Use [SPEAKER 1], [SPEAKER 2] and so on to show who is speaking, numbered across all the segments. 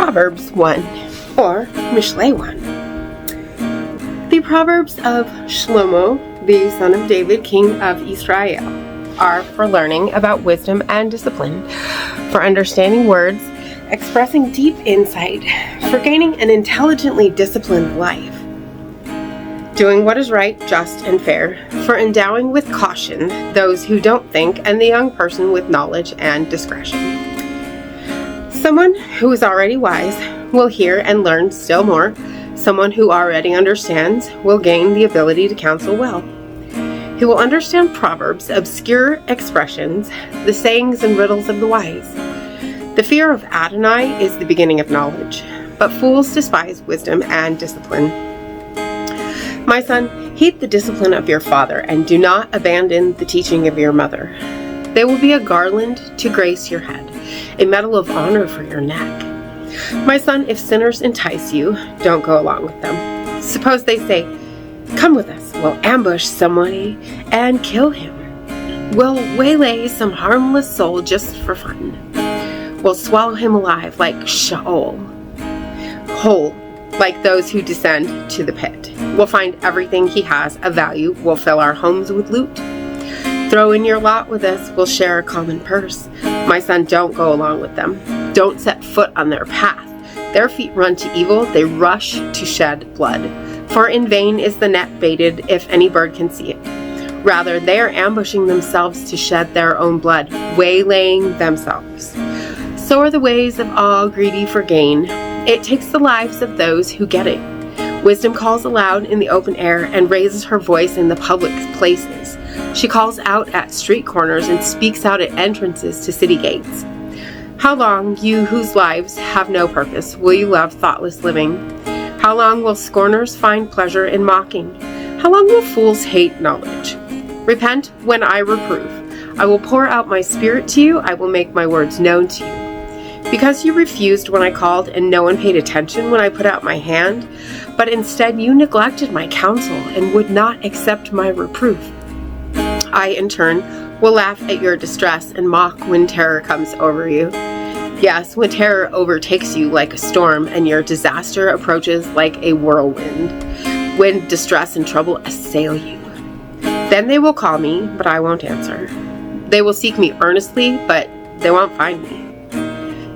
[SPEAKER 1] Proverbs 1, or Mishlei 1. The Proverbs of Shlomo, the son of David, king of Israel, are for learning about wisdom and discipline, for understanding words, expressing deep insight, for gaining an intelligently disciplined life, doing what is right, just, and fair, for endowing with caution those who don't think, and the young person with knowledge and discretion. Someone who is already wise will hear and learn still more. Someone who already understands will gain the ability to counsel well. He will understand proverbs, obscure expressions, the sayings and riddles of the wise. The fear of Adonai is the beginning of knowledge, but fools despise wisdom and discipline. My son, heed the discipline of your father, and do not abandon the teaching of your mother. They will be a garland to grace your head, a medal of honor for your neck. My son, if sinners entice you, don't go along with them. Suppose they say, "Come with us, we'll ambush somebody and kill him. We'll waylay some harmless soul just for fun. We'll swallow him alive like Sheol, whole like those who descend to the pit. We'll find everything he has of value. We'll fill our homes with loot. Throw in your lot with us, we'll share a common purse. My son, don't go along with them. Don't set foot on their path. Their feet run to evil, they rush to shed blood. For in vain is the net baited if any bird can see it. Rather, they are ambushing themselves to shed their own blood, waylaying themselves. So are the ways of all greedy for gain. It takes the lives of those who get it. Wisdom calls aloud in the open air and raises her voice in the public places. She calls out at street corners and speaks out at entrances to city gates. How long, you whose lives have no purpose, will you love thoughtless living? How long will scorners find pleasure in mocking? How long will fools hate knowledge? Repent when I reprove. I will pour out my spirit to you. I will make my words known to you. Because you refused when I called and no one paid attention when I put out my hand, but instead you neglected my counsel and would not accept my reproof. I, in turn, will laugh at your distress and mock when terror comes over you. Yes, when terror overtakes you like a storm and your disaster approaches like a whirlwind, when distress and trouble assail you. Then they will call me, but I won't answer. They will seek me earnestly, but they won't find me.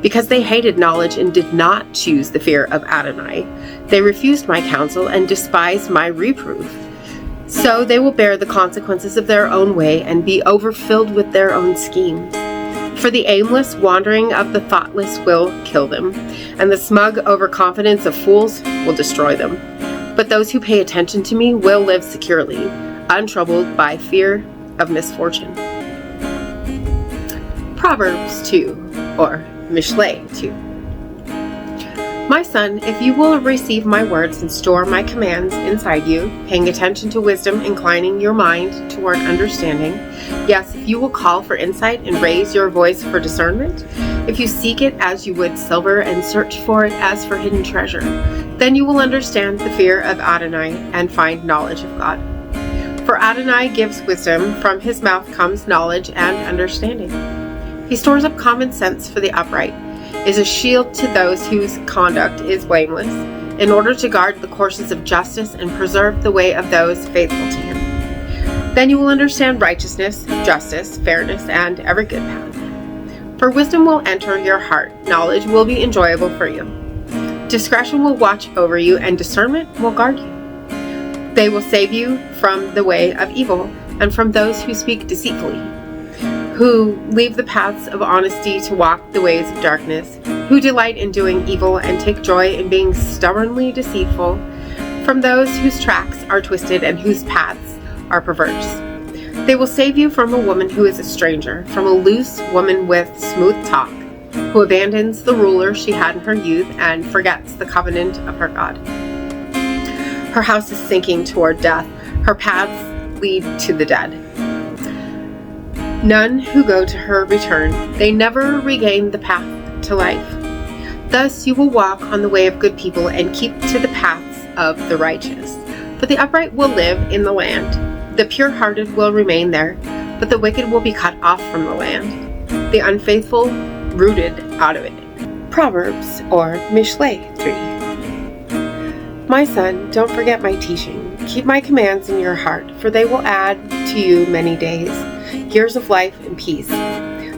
[SPEAKER 1] Because they hated knowledge and did not choose the fear of Adonai, they refused my counsel and despised my reproof. So they will bear the consequences of their own way and be overfilled with their own schemes. For the aimless wandering of the thoughtless will kill them, and the smug overconfidence of fools will destroy them. But those who pay attention to me will live securely, untroubled by fear of misfortune. Proverbs 2, or Mishlei 2. My son, if you will receive my words and store my commands inside you, paying attention to wisdom, inclining your mind toward understanding, yes, if you will call for insight and raise your voice for discernment, if you seek it as you would silver and search for it as for hidden treasure, then you will understand the fear of Adonai and find knowledge of God. For Adonai gives wisdom, from his mouth comes knowledge and understanding. He stores up common sense for the upright, is a shield to those whose conduct is blameless, in order to guard the courses of justice and preserve the way of those faithful to him. Then you will understand righteousness, justice, fairness, and every good path. For wisdom will enter your heart, knowledge will be enjoyable for you. Discretion will watch over you, and discernment will guard you. They will save you from the way of evil, and from those who speak deceitfully, who leave the paths of honesty to walk the ways of darkness, who delight in doing evil and take joy in being stubbornly deceitful, from those whose tracks are twisted and whose paths are perverse. They will save you from a woman who is a stranger, from a loose woman with smooth talk, who abandons the ruler she had in her youth and forgets the covenant of her God. Her house is sinking toward death. Her paths lead to the dead. None who go to her return. They never regain the path to life. Thus you will walk on the way of good people and keep to the paths of the righteous. For the upright will live in the land. The pure-hearted will remain there, but the wicked will be cut off from the land. The unfaithful rooted out of it. Proverbs or Mishlei 3. My son, don't forget my teaching. Keep my commands in your heart, for they will add to you many days, years of life and peace.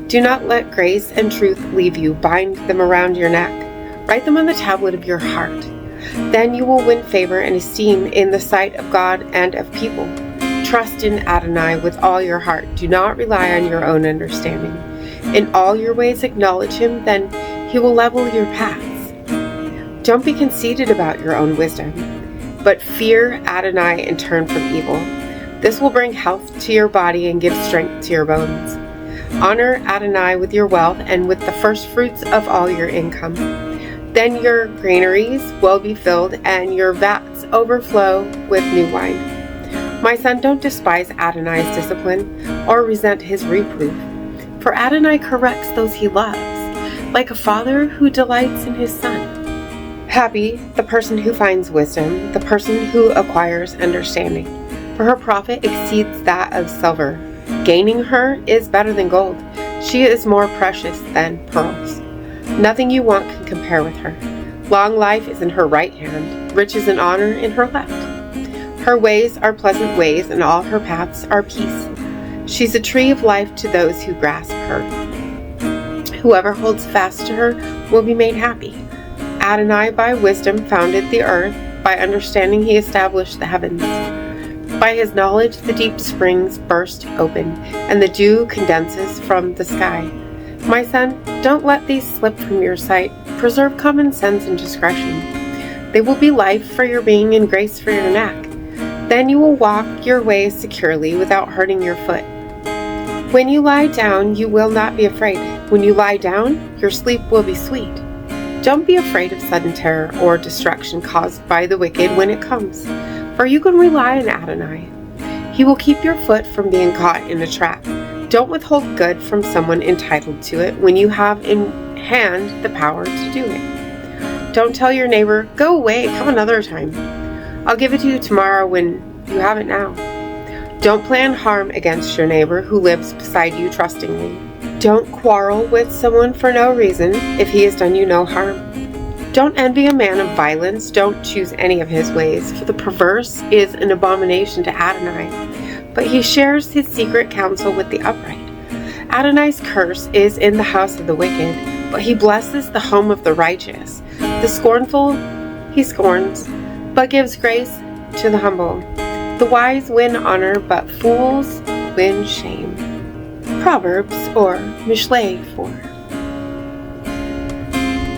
[SPEAKER 1] Do not let grace and truth leave you. Bind them around your neck. Write them on the tablet of your heart. Then you will win favor and esteem in the sight of God and of people. Trust in Adonai with all your heart. Do not rely on your own understanding. In all your ways acknowledge him, then he will level your paths. Don't be conceited about your own wisdom, but fear Adonai and turn from evil. This will bring health to your body and give strength to your bones. Honor Adonai with your wealth and with the first fruits of all your income. Then your granaries will be filled and your vats overflow with new wine. My son, don't despise Adonai's discipline or resent his reproof, for Adonai corrects those he loves, like a father who delights in his son. Happy the person who finds wisdom, the person who acquires understanding, for her profit exceeds that of silver. Gaining her is better than gold. She is more precious than pearls. Nothing you want can compare with her. Long life is in her right hand, riches and honor in her left. Her ways are pleasant ways, and all her paths are peace. She's a tree of life to those who grasp her. Whoever holds fast to her will be made happy. Adonai by wisdom founded the earth, by understanding he established the heavens. By his knowledge the deep springs burst open, and the dew condenses from the sky. My son, don't let these slip from your sight. Preserve common sense and discretion. They will be life for your being and grace for your neck. Then you will walk your ways securely without hurting your foot. When you lie down, you will not be afraid. When you lie down, your sleep will be sweet. Don't be afraid of sudden terror or destruction caused by the wicked when it comes, for you can rely on Adonai. He will keep your foot from being caught in a trap. Don't withhold good from someone entitled to it when you have in hand the power to do it. Don't tell your neighbor, "Go away, come another time. I'll give it to you tomorrow," when you have it now. Don't plan harm against your neighbor who lives beside you trustingly. Don't quarrel with someone for no reason if he has done you no harm. Don't envy a man of violence. Don't choose any of his ways, for the perverse is an abomination to Adonai, but he shares his secret counsel with the upright. Adonai's curse is in the house of the wicked, but he blesses the home of the righteous. The scornful he scorns, but gives grace to the humble. The wise win honor, but fools win shame. Proverbs or Mishlei 4.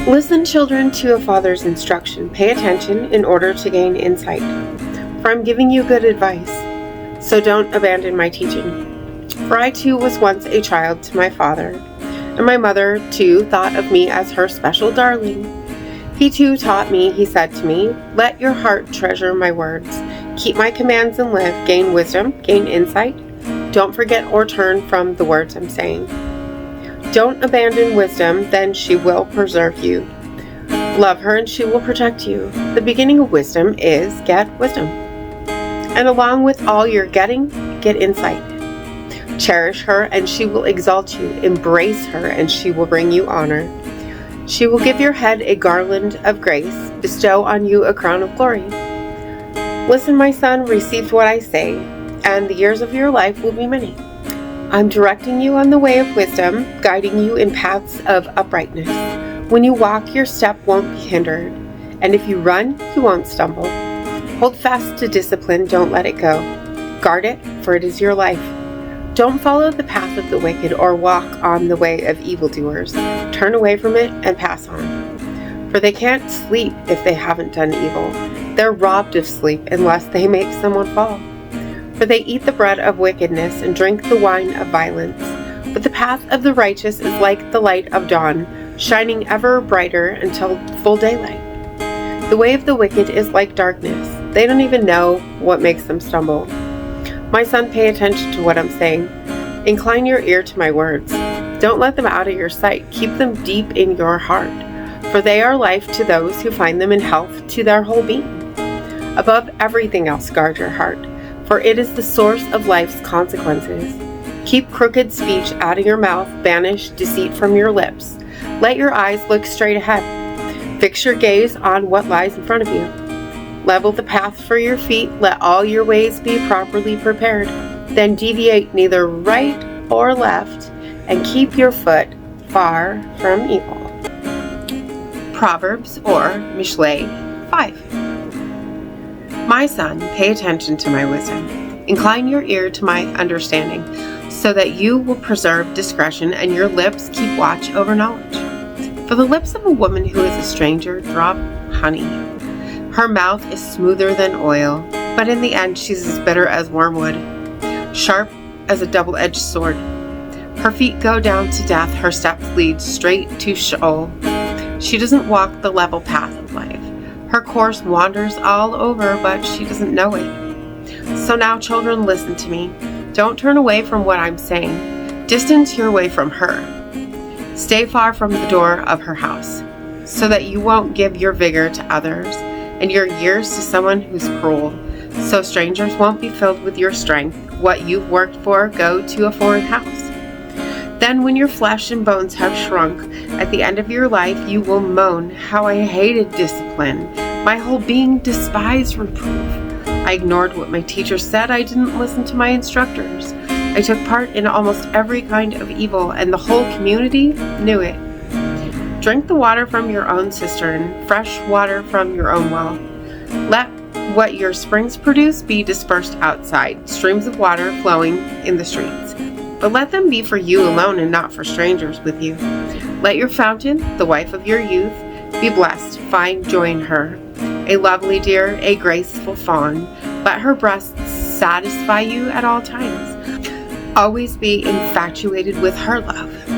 [SPEAKER 1] Listen, children, to a father's instruction. Pay attention in order to gain insight, for I'm giving you good advice. So don't abandon my teaching. For I too was once a child to my father, and my mother too thought of me as her special darling. He too taught me. He said to me, "Let your heart treasure my words. Keep my commands and live. Gain wisdom, gain insight. Don't forget or turn from the words I'm saying. Don't abandon wisdom, then she will preserve you. Love her and she will protect you. The beginning of wisdom is get wisdom. And along with all you're getting, get insight. Cherish her and she will exalt you. Embrace her and she will bring you honor. She will give your head a garland of grace, bestow on you a crown of glory. Listen, my son, receive what I say, and the years of your life will be many. I'm directing you on the way of wisdom, guiding you in paths of uprightness. When you walk, your step won't be hindered, and if you run, you won't stumble. Hold fast to discipline, don't let it go. Guard it, for it is your life. Don't follow the path of the wicked or walk on the way of evildoers. Turn away from it and pass on. For they can't sleep if they haven't done evil. They're robbed of sleep unless they make someone fall. For they eat the bread of wickedness and drink the wine of violence. But the path of the righteous is like the light of dawn, shining ever brighter until full daylight. The way of the wicked is like darkness. They don't even know what makes them stumble. My son, pay attention to what I'm saying. Incline your ear to my words. Don't let them out of your sight. Keep them deep in your heart, for they are life to those who find them and health to their whole being. Above everything else, guard your heart, for it is the source of life's consequences. Keep crooked speech out of your mouth. Banish deceit from your lips. Let your eyes look straight ahead. Fix your gaze on what lies in front of you. Level the path for your feet. Let all your ways be properly prepared. Then deviate neither right or left, and keep your foot far from evil. Proverbs or Mishlei 5. My son, pay attention to my wisdom. Incline your ear to my understanding, so that you will preserve discretion and your lips keep watch over knowledge. For the lips of a woman who is a stranger drop honey. Her mouth is smoother than oil, but in the end she's as bitter as wormwood, sharp as a double-edged sword. Her feet go down to death, her steps lead straight to Sheol. She doesn't walk the level path of life. Her course wanders all over, but she doesn't know it. So now, children, listen to me. Don't turn away from what I'm saying. Distance your way from her. Stay far from the door of her house, so that you won't give your vigor to others and your years to someone who's cruel. So strangers won't be filled with your strength. What you've worked for, go to a foreign house. Then when your flesh and bones have shrunk, at the end of your life you will moan, how I hated discipline. My whole being despised reproof. I ignored what my teacher said. I didn't listen to my instructors. I took part in almost every kind of evil, and the whole community knew it. Drink the water from your own cistern, fresh water from your own well. Let what your springs produce be dispersed outside, streams of water flowing in the streets. But let them be for you alone and not for strangers with you. Let your fountain, the wife of your youth, be blessed. Find joy in her. A lovely deer, a graceful fawn. Let her breasts satisfy you at all times. Always be infatuated with her love.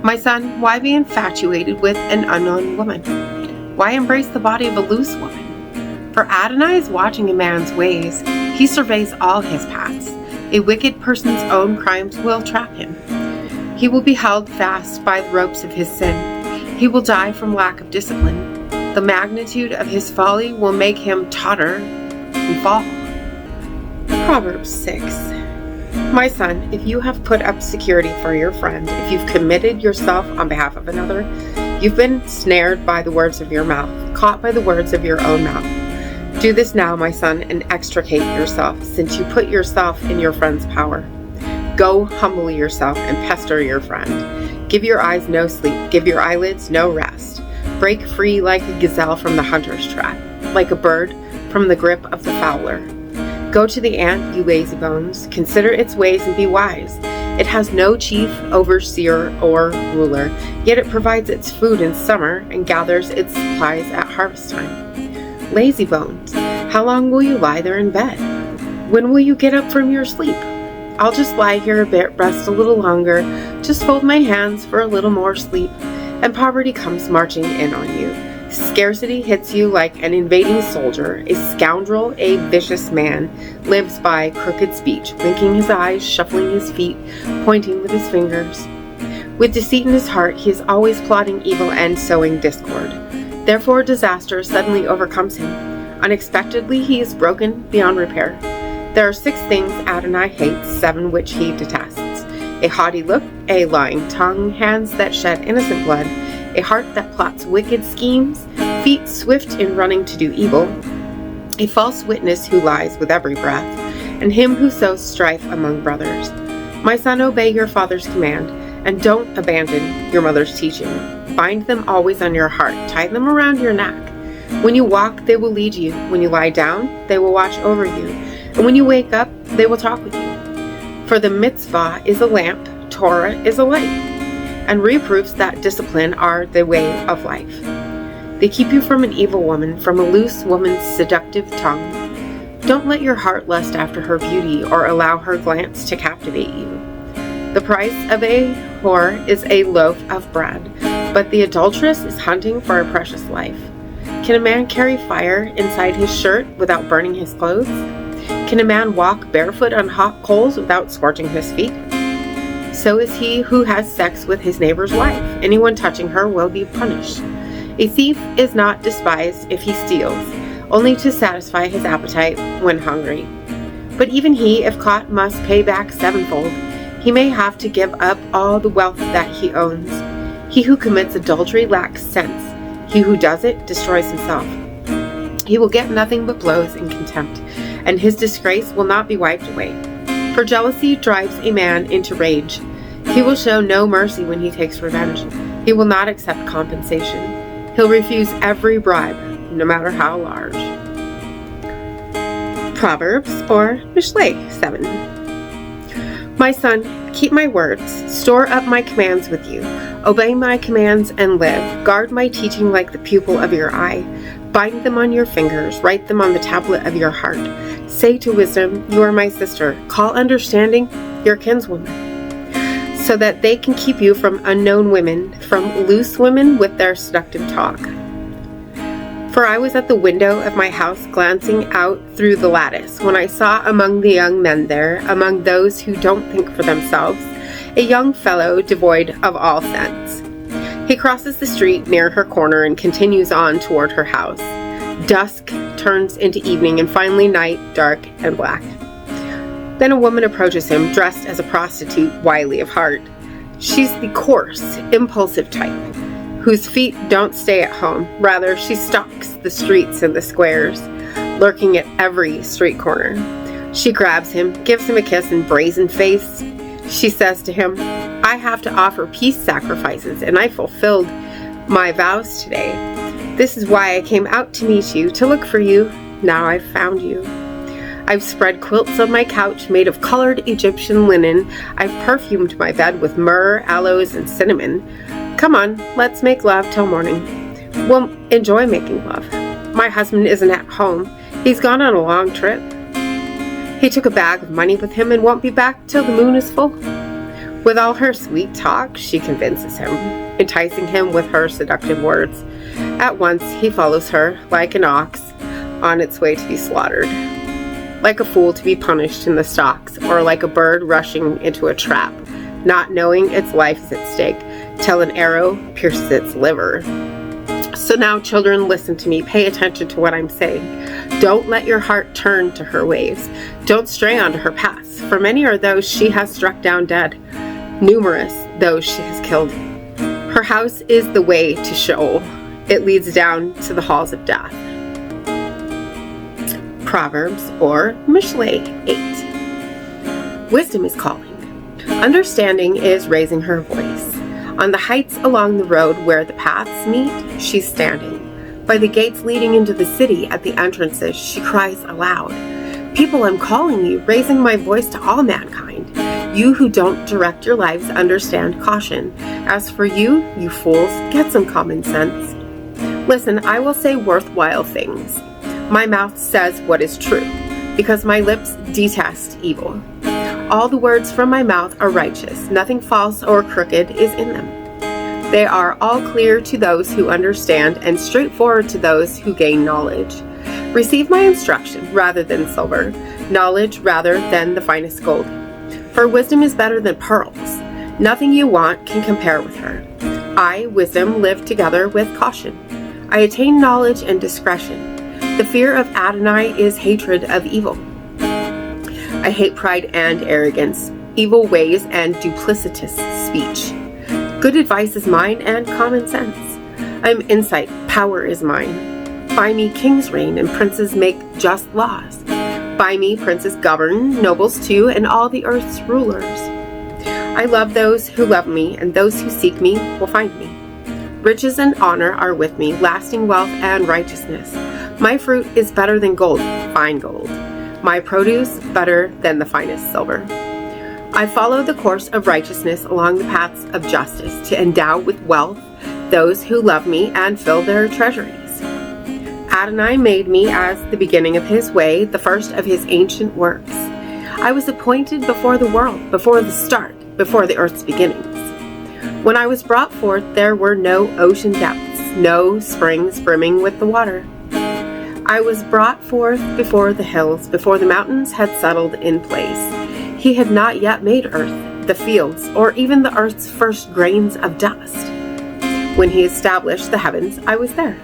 [SPEAKER 1] My son, why be infatuated with an unknown woman? Why embrace the body of a loose woman? For Adonai is watching a man's ways. He surveys all his paths. A wicked person's own crimes will trap him. He will be held fast by the ropes of his sin. He will die from lack of discipline. The magnitude of his folly will make him totter and fall. Proverbs 6. My son, if you have put up security for your friend, if you've committed yourself on behalf of another, you've been snared by the words of your mouth, caught by the words of your own mouth. Do this now, my son, and extricate yourself, since you put yourself in your friend's power. Go humble yourself and pester your friend. Give your eyes no sleep, give your eyelids no rest. Break free like a gazelle from the hunter's trap, like a bird from the grip of the fowler. Go to the ant, you lazy bones. Consider its ways and be wise. It has no chief, overseer, or ruler, yet it provides its food in summer and gathers its supplies at harvest time. Lazy bones, how long will you lie there in bed? When will you get up from your sleep? I'll just lie here a bit, rest a little longer, just fold my hands for a little more sleep, and poverty comes marching in on you. Scarcity hits you like an invading soldier. A scoundrel, a vicious man, lives by crooked speech, winking his eyes, shuffling his feet, pointing with his fingers. With deceit in his heart, he is always plotting evil and sowing discord. Therefore disaster suddenly overcomes him. Unexpectedly he is broken beyond repair. There are 6 things Adonai hates, 7 which he detests. A haughty look, a lying tongue, hands that shed innocent blood, a heart that plots wicked schemes, feet swift in running to do evil, a false witness who lies with every breath, and him who sows strife among brothers. My son, obey your father's command, and don't abandon your mother's teaching. Bind them always on your heart, tie them around your neck. When you walk, they will lead you. When you lie down, they will watch over you. And when you wake up, they will talk with you. For the mitzvah is a lamp, Torah is a light, and reproofs that discipline are the way of life. They keep you from an evil woman, from a loose woman's seductive tongue. Don't let your heart lust after her beauty, or allow her glance to captivate you. The price of a whore is a loaf of bread, but the adulteress is hunting for a precious life. Can a man carry fire inside his shirt without burning his clothes? Can a man walk barefoot on hot coals without scorching his feet? So is he who has sex with his neighbor's wife. Anyone touching her will be punished. A thief is not despised if he steals, only to satisfy his appetite when hungry. But even he, if caught, must pay back 7-fold. He may have to give up all the wealth that he owns. He who commits adultery lacks sense. He who does it destroys himself. He will get nothing but blows and contempt, and his disgrace will not be wiped away. For jealousy drives a man into rage. He will show no mercy when he takes revenge. He will not accept compensation. He'll refuse every bribe, no matter how large. Proverbs or Mishlei 7. My son, keep my words, store up my commands with you. Obey my commands and live. Guard my teaching like the pupil of your eye. Bind them on your fingers, write them on the tablet of your heart. Say to wisdom, you are my sister. Call understanding your kinswoman, so that they can keep you from unknown women, from loose women with their seductive talk. For I was at the window of my house glancing out through the lattice, when I saw among the young men there, among those who don't think for themselves, a young fellow devoid of all sense. He crosses the street near her corner and continues on toward her house. Dusk turns into evening and finally night, dark and black. Then a woman approaches him, dressed as a prostitute, wily of heart. She's the coarse, impulsive type, whose feet don't stay at home. Rather, she stalks the streets and the squares, lurking at every street corner. She grabs him, gives him a kiss, and brazen-faced, she says to him, I have to offer peace sacrifices, and I fulfilled my vows today. This is why I came out to meet you, to look for you. Now I've found you. I've spread quilts on my couch made of colored Egyptian linen. I've perfumed my bed with myrrh, aloes, and cinnamon. Come on, let's make love till morning. We'll enjoy making love. My husband isn't at home. He's gone on a long trip. He took a bag of money with him and won't be back till the moon is full. With all her sweet talk, she convinces him, enticing him with her seductive words. At once, he follows her, like an ox, on its way to be slaughtered. Like a fool to be punished in the stocks, or like a bird rushing into a trap, not knowing its life is at stake, till an arrow pierces its liver. So now, children, listen to me. Pay attention to what I'm saying. Don't let your heart turn to her ways. Don't stray onto her paths, for many are those she has struck down dead, numerous those she has killed. Her house is the way to Sheol. It leads down to the halls of death. Proverbs or Mishlei 8. Wisdom is calling. Understanding is raising her voice. On the heights along the road where the paths meet, she's standing. By the gates leading into the city at the entrances, she cries aloud. People, I'm calling you, raising my voice to all mankind. You who don't direct your lives understand caution. As for you, you fools, get some common sense. Listen, I will say worthwhile things. My mouth says what is true, because my lips detest evil. All the words from my mouth are righteous. Nothing false or crooked is in them. They are all clear to those who understand and straightforward to those who gain knowledge. Receive my instruction rather than silver, knowledge rather than the finest gold. For wisdom is better than pearls. Nothing you want can compare with her. I, wisdom, live together with caution. I attain knowledge and discretion. The fear of Adonai is hatred of evil. I hate pride and arrogance, evil ways and duplicitous speech. Good advice is mine and common sense. I am insight, power is mine. By me kings reign and princes make just laws. By me princes govern, nobles too, and all the earth's rulers. I love those who love me, and those who seek me will find me. Riches and honor are with me, lasting wealth and righteousness. My fruit is better than gold, fine gold. My produce better than the finest silver. I follow the course of righteousness along the paths of justice to endow with wealth those who love me and fill their treasuries. Adonai made me as the beginning of his way, the first of his ancient works. I was appointed before the world, before the start, before the earth's beginnings. When I was brought forth, there were no ocean depths, no springs brimming with the water. I was brought forth before the hills, before the mountains had settled in place. He had not yet made earth, the fields, or even the earth's first grains of dust. When he established the heavens, I was there.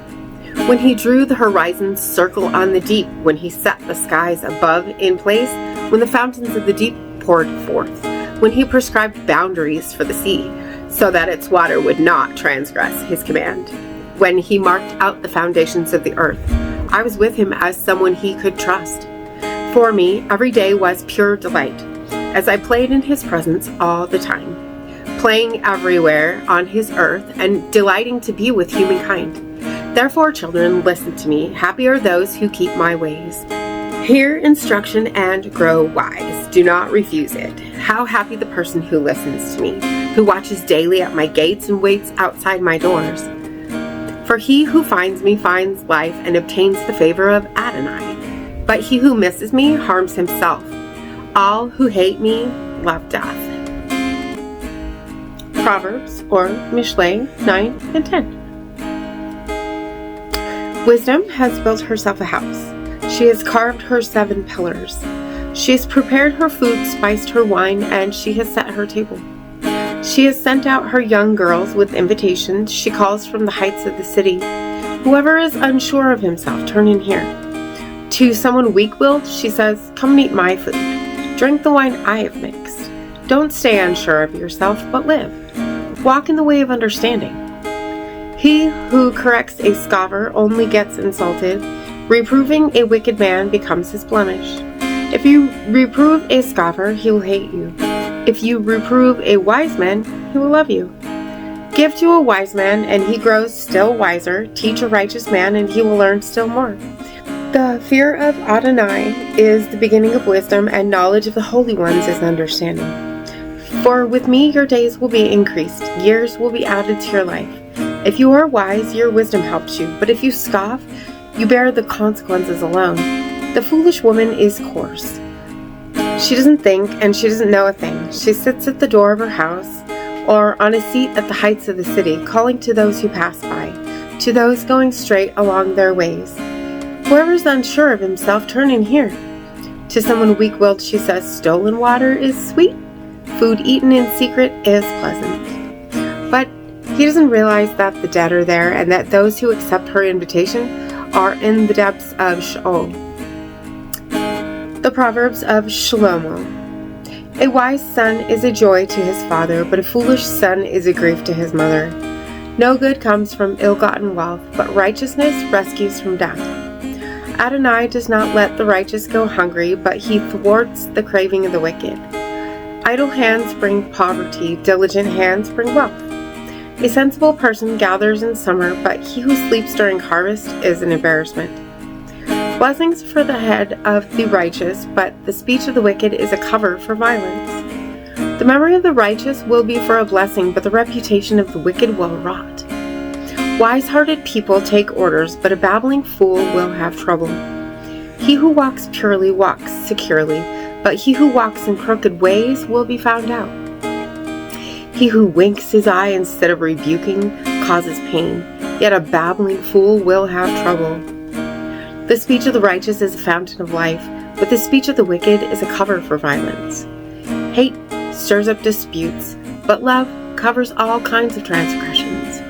[SPEAKER 1] When he drew the horizons circle on the deep, when he set the skies above in place, when the fountains of the deep poured forth, when he prescribed boundaries for the sea, so that its water would not transgress his command. When he marked out the foundations of the earth, I was with him as someone he could trust. For me, every day was pure delight, as I played in his presence all the time, playing everywhere on his earth and delighting to be with humankind. Therefore, children, listen to me. Happy are those who keep my ways. Hear instruction and grow wise. Do not refuse it. How happy the person who listens to me, who watches daily at my gates and waits outside my doors. For he who finds me finds life and obtains the favor of Adonai. But he who misses me harms himself. All who hate me love death. Proverbs or Mishlei 9 and 10. Wisdom has built herself a house. She has carved her 7 pillars. She has prepared her food, spiced her wine, and she has set her table. She has sent out her young girls with invitations. She calls from the heights of the city. Whoever is unsure of himself, turn in here. To someone weak-willed, she says, come and eat my food. Drink the wine I have mixed. Don't stay unsure of yourself, but live. Walk in the way of understanding. He who corrects a scoffer only gets insulted. Reproving a wicked man becomes his blemish. If you reprove a scoffer, he will hate you. If you reprove a wise man, he will love you. Give to a wise man, and he grows still wiser. Teach a righteous man, and he will learn still more. The fear of Adonai is the beginning of wisdom, and knowledge of the holy ones is understanding. For with me your days will be increased, years will be added to your life. If you are wise, your wisdom helps you, but if you scoff, you bear the consequences alone. The foolish woman is coarse. She doesn't think, and she doesn't know a thing. She sits at the door of her house, or on a seat at the heights of the city, calling to those who pass by, to those going straight along their ways. Whoever is unsure of himself, turn in here. To someone weak-willed, she says, stolen water is sweet. Food eaten in secret is pleasant. But he doesn't realize that the dead are there, and that those who accept her invitation are in the depths of Sheol. The Proverbs of Shlomo. A wise son is a joy to his father, but a foolish son is a grief to his mother. No good comes from ill-gotten wealth, but righteousness rescues from death. Adonai does not let the righteous go hungry, but he thwarts the craving of the wicked. Idle hands bring poverty, diligent hands bring wealth. A sensible person gathers in summer, but he who sleeps during harvest is an embarrassment. Blessings for the head of the righteous, but the speech of the wicked is a cover for violence. The memory of the righteous will be for a blessing, but the reputation of the wicked will rot. Wise-hearted people take orders, but a babbling fool will have trouble. He who walks purely walks securely, but he who walks in crooked ways will be found out. He who winks his eye instead of rebuking causes pain, yet a babbling fool will have trouble. The speech of the righteous is a fountain of life, but the speech of the wicked is a cover for violence. Hate stirs up disputes, but love covers all kinds of transgressions.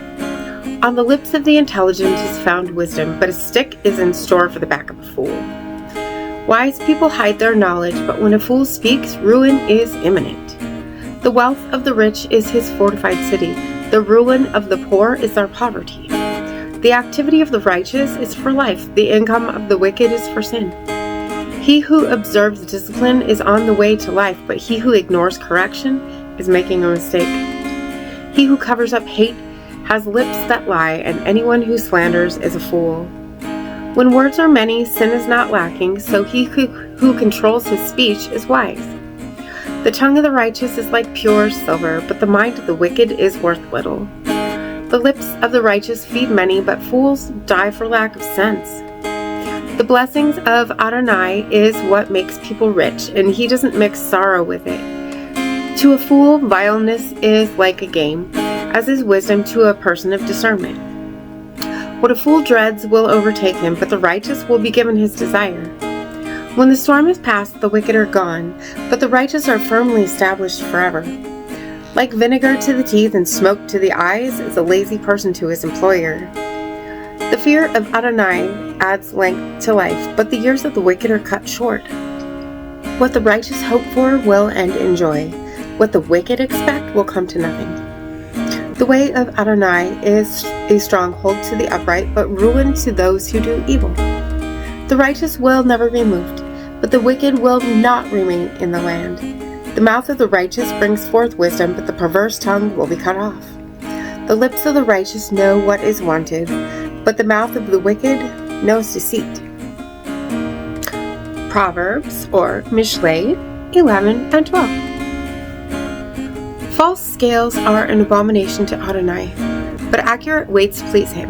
[SPEAKER 1] On the lips of the intelligent is found wisdom, but a stick is in store for the back of a fool. Wise people hide their knowledge, but when a fool speaks, ruin is imminent. The wealth of the rich is his fortified city. The ruin of the poor is their poverty. The activity of the righteous is for life. The income of the wicked is for sin. He who observes discipline is on the way to life, but he who ignores correction is making a mistake. He who covers up hate has lips that lie, and anyone who slanders is a fool. When words are many, sin is not lacking, so he who controls his speech is wise. The tongue of the righteous is like pure silver, but the mind of the wicked is worth little. The lips of the righteous feed many, but fools die for lack of sense. The blessings of Adonai is what makes people rich, and he doesn't mix sorrow with it. To a fool, vileness is like a game, as is wisdom to a person of discernment. What a fool dreads will overtake him, but the righteous will be given his desire. When the storm is past, the wicked are gone, but the righteous are firmly established forever. Like vinegar to the teeth and smoke to the eyes is a lazy person to his employer. The fear of Adonai adds length to life, but the years of the wicked are cut short. What the righteous hope for will end in joy. What the wicked expect will come to nothing. The way of Adonai is a stronghold to the upright, but ruin to those who do evil. The righteous will never be moved, but the wicked will not remain in the land. The mouth of the righteous brings forth wisdom, but the perverse tongue will be cut off. The lips of the righteous know what is wanted, but the mouth of the wicked knows deceit. Proverbs, or Mishlei, 11 and 12. False scales are an abomination to Adonai, but accurate weights please him.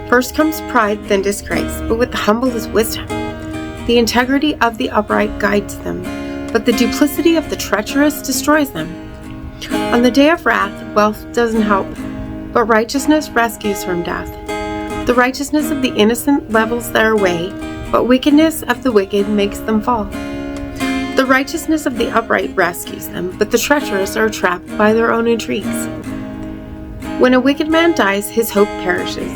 [SPEAKER 1] First comes pride, then disgrace, but with the humble is wisdom. The integrity of the upright guides them, but the duplicity of the treacherous destroys them. On the day of wrath, wealth doesn't help, but righteousness rescues from death. The righteousness of the innocent levels their way, but wickedness of the wicked makes them fall. The righteousness of the upright rescues them, but the treacherous are trapped by their own intrigues. When a wicked man dies, his hope perishes.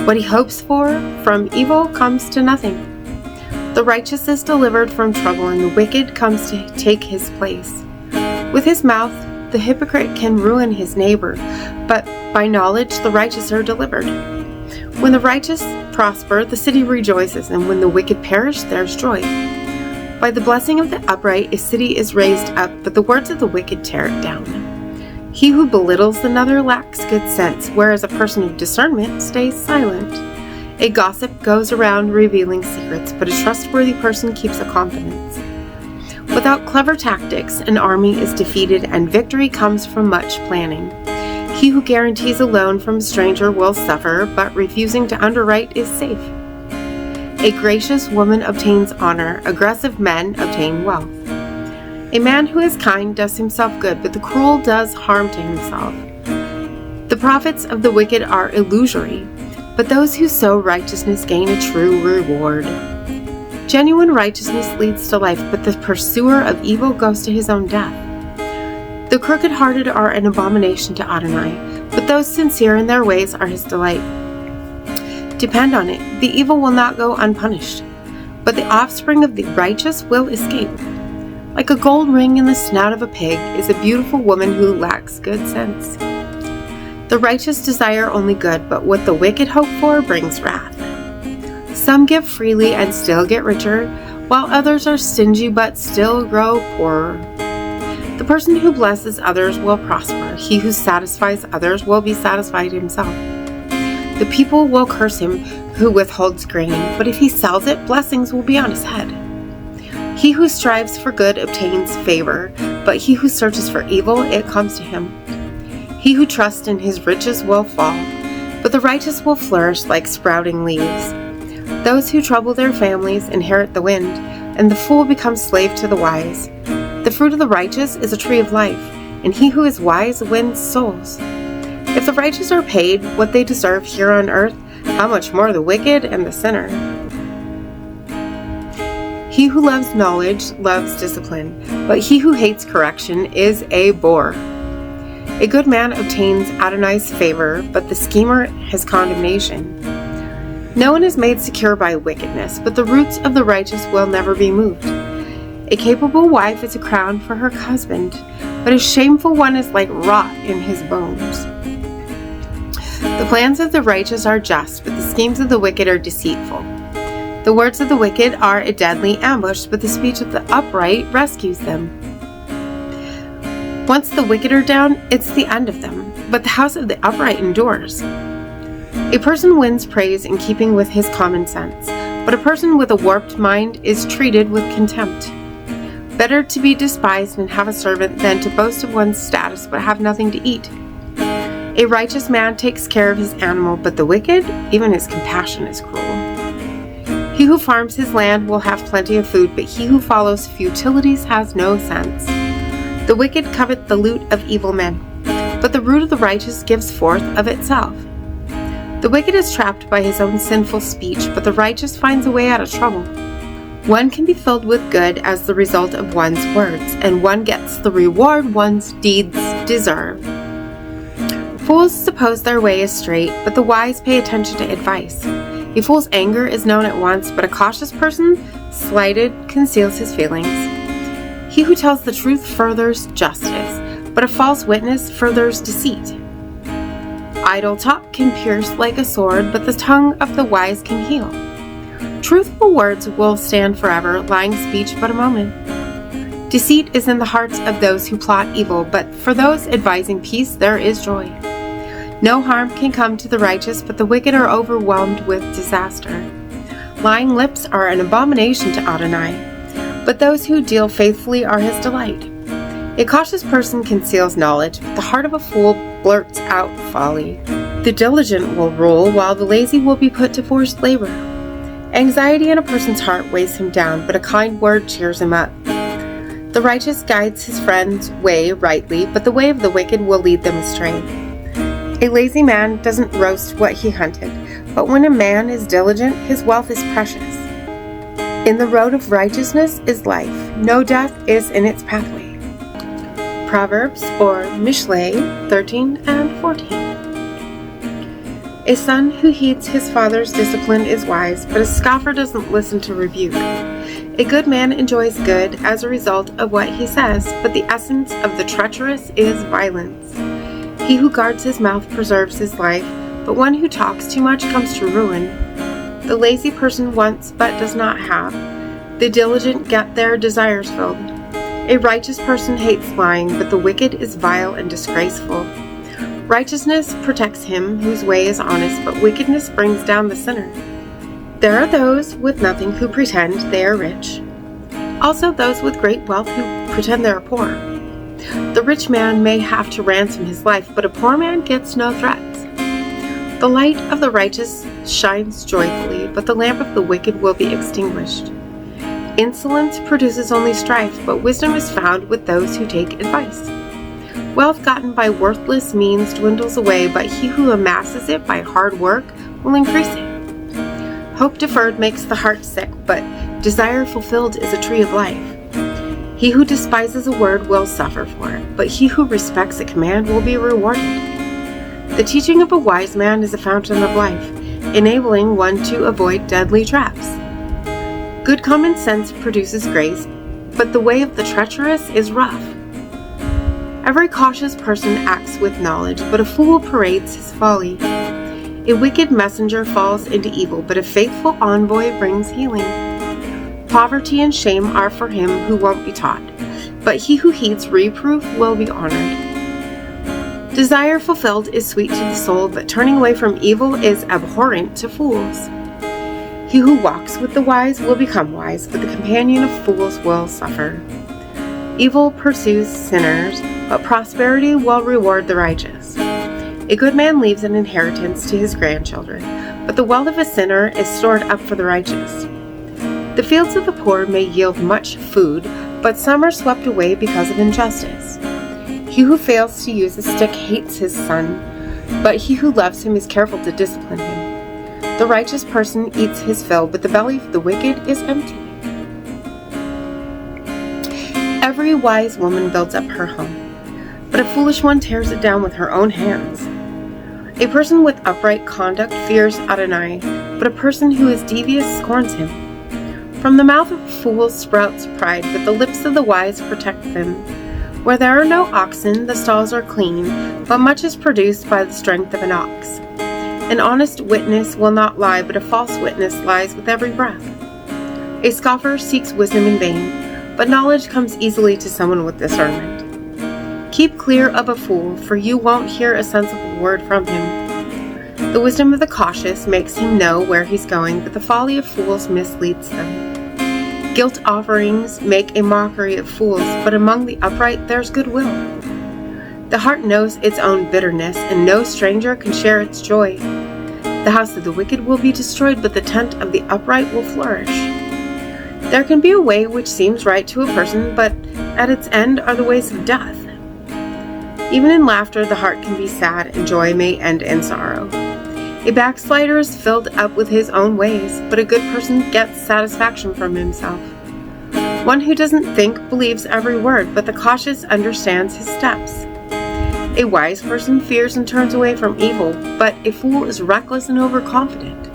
[SPEAKER 1] What he hopes for from evil comes to nothing. The righteous is delivered from trouble, and the wicked comes to take his place. With his mouth, the hypocrite can ruin his neighbor, but by knowledge the righteous are delivered. When the righteous prosper, the city rejoices, and when the wicked perish, there's joy. By the blessing of the upright, a city is raised up, but the words of the wicked tear it down. He who belittles another lacks good sense, whereas a person of discernment stays silent. A gossip goes around revealing secrets, but a trustworthy person keeps a confidence. Without clever tactics, an army is defeated, and victory comes from much planning. He who guarantees a loan from a stranger will suffer, but refusing to underwrite is safe. A gracious woman obtains honor, aggressive men obtain wealth. A man who is kind does himself good, but the cruel does harm to himself. The profits of the wicked are illusory, but those who sow righteousness gain a true reward. Genuine righteousness leads to life, but the pursuer of evil goes to his own death. The crooked-hearted are an abomination to Adonai, but those sincere in their ways are his delight. Depend on it, the evil will not go unpunished, but the offspring of the righteous will escape. Like a gold ring in the snout of a pig is a beautiful woman who lacks good sense. The righteous desire only good, but what the wicked hope for brings wrath. Some give freely and still get richer, while others are stingy but still grow poorer. The person who blesses others will prosper. He who satisfies others will be satisfied himself. The people will curse him who withholds grain, but if he sells it, blessings will be on his head. He who strives for good obtains favor, but he who searches for evil, it comes to him. He who trusts in his riches will fall, but the righteous will flourish like sprouting leaves. Those who trouble their families inherit the wind, and the fool becomes slave to the wise. The fruit of the righteous is a tree of life, and he who is wise wins souls. If the righteous are paid what they deserve here on earth, how much more the wicked and the sinner? He who loves knowledge loves discipline, but he who hates correction is a bore. A good man obtains Adonai's favor, but the schemer his condemnation. No one is made secure by wickedness, but the roots of the righteous will never be moved. A capable wife is a crown for her husband, but a shameful one is like rot in his bones. The plans of the righteous are just, but the schemes of the wicked are deceitful. The words of the wicked are a deadly ambush, but the speech of the upright rescues them. Once the wicked are down, it's the end of them, but the house of the upright endures. A person wins praise in keeping with his common sense, but a person with a warped mind is treated with contempt. Better to be despised and have a servant than to boast of one's status but have nothing to eat. A righteous man takes care of his animal, but the wicked, even his compassion is cruel. He who farms his land will have plenty of food, but he who follows futilities has no sense. The wicked covet the loot of evil men, but the root of the righteous gives forth of itself. The wicked is trapped by his own sinful speech, but the righteous finds a way out of trouble. One can be filled with good as the result of one's words, and one gets the reward one's deeds deserve. Fools suppose their way is straight, but the wise pay attention to advice. A fool's anger is known at once, but a cautious person, slighted, conceals his feelings. He who tells the truth furthers justice, but a false witness furthers deceit. Idle talk can pierce like a sword, but the tongue of the wise can heal. Truthful words will stand forever, lying speech but a moment. Deceit is in the hearts of those who plot evil, but for those advising peace there is joy. No harm can come to the righteous, but the wicked are overwhelmed with disaster. Lying lips are an abomination to Adonai, but those who deal faithfully are his delight. A cautious person conceals knowledge, but the heart of a fool blurts out folly. The diligent will rule, while the lazy will be put to forced labor. Anxiety in a person's heart weighs him down, but a kind word cheers him up. The righteous guides his friend's way rightly, but the way of the wicked will lead them astray. A lazy man doesn't roast what he hunted, but when a man is diligent, his wealth is precious. In the road of righteousness is life, no death is in its pathway. Proverbs or Mishlei 13 and 14. A son who heeds his father's discipline is wise, but a scoffer doesn't listen to rebuke. A good man enjoys good as a result of what he says, but the essence of the treacherous is violence. He who guards his mouth preserves his life, but one who talks too much comes to ruin. The lazy person wants but does not have. The diligent get their desires filled. A righteous person hates lying, but the wicked is vile and disgraceful. Righteousness protects him whose way is honest, but wickedness brings down the sinner. There are those with nothing who pretend they are rich. Also those with great wealth who pretend they are poor. The rich man may have to ransom his life, but a poor man gets no threats. The light of the righteous shines joyfully, but the lamp of the wicked will be extinguished. Insolence produces only strife, but wisdom is found with those who take advice. Wealth gotten by worthless means dwindles away, but he who amasses it by hard work will increase it. Hope deferred makes the heart sick, but desire fulfilled is a tree of life. He who despises a word will suffer for it, but he who respects a command will be rewarded. The teaching of a wise man is a fountain of life, enabling one to avoid deadly traps. Good common sense produces grace, but the way of the treacherous is rough. Every cautious person acts with knowledge, but a fool parades his folly. A wicked messenger falls into evil, but a faithful envoy brings healing. Poverty and shame are for him who won't be taught, but he who heeds reproof will be honored. Desire fulfilled is sweet to the soul, but turning away from evil is abhorrent to fools. He who walks with the wise will become wise, but the companion of fools will suffer. Evil pursues sinners, but prosperity will reward the righteous. A good man leaves an inheritance to his grandchildren, but the wealth of a sinner is stored up for the righteous. The fields of the poor may yield much food, but some are swept away because of injustice. He who fails to use a stick hates his son, but he who loves him is careful to discipline him. The righteous person eats his fill, but the belly of the wicked is empty. Every wise woman builds up her home, but a foolish one tears it down with her own hands. A person with upright conduct fears Adonai, but a person who is devious scorns him. From the mouth of a fool sprouts pride, but the lips of the wise protect them. Where there are no oxen, the stalls are clean, but much is produced by the strength of an ox. An honest witness will not lie, but a false witness lies with every breath. A scoffer seeks wisdom in vain, but knowledge comes easily to someone with discernment. Keep clear of a fool, for you won't hear a sensible word from him. The wisdom of the cautious makes him know where he's going, but the folly of fools misleads them. Guilt offerings make a mockery of fools, but among the upright there's goodwill. The heart knows its own bitterness, and no stranger can share its joy. The house of the wicked will be destroyed, but the tent of the upright will flourish. There can be a way which seems right to a person, but at its end are the ways of death. Even in laughter the heart can be sad, and joy may end in sorrow. A backslider is filled up with his own ways, but a good person gets satisfaction from himself. One who doesn't think believes every word, but the cautious understands his steps. A wise person fears and turns away from evil, but a fool is reckless and overconfident.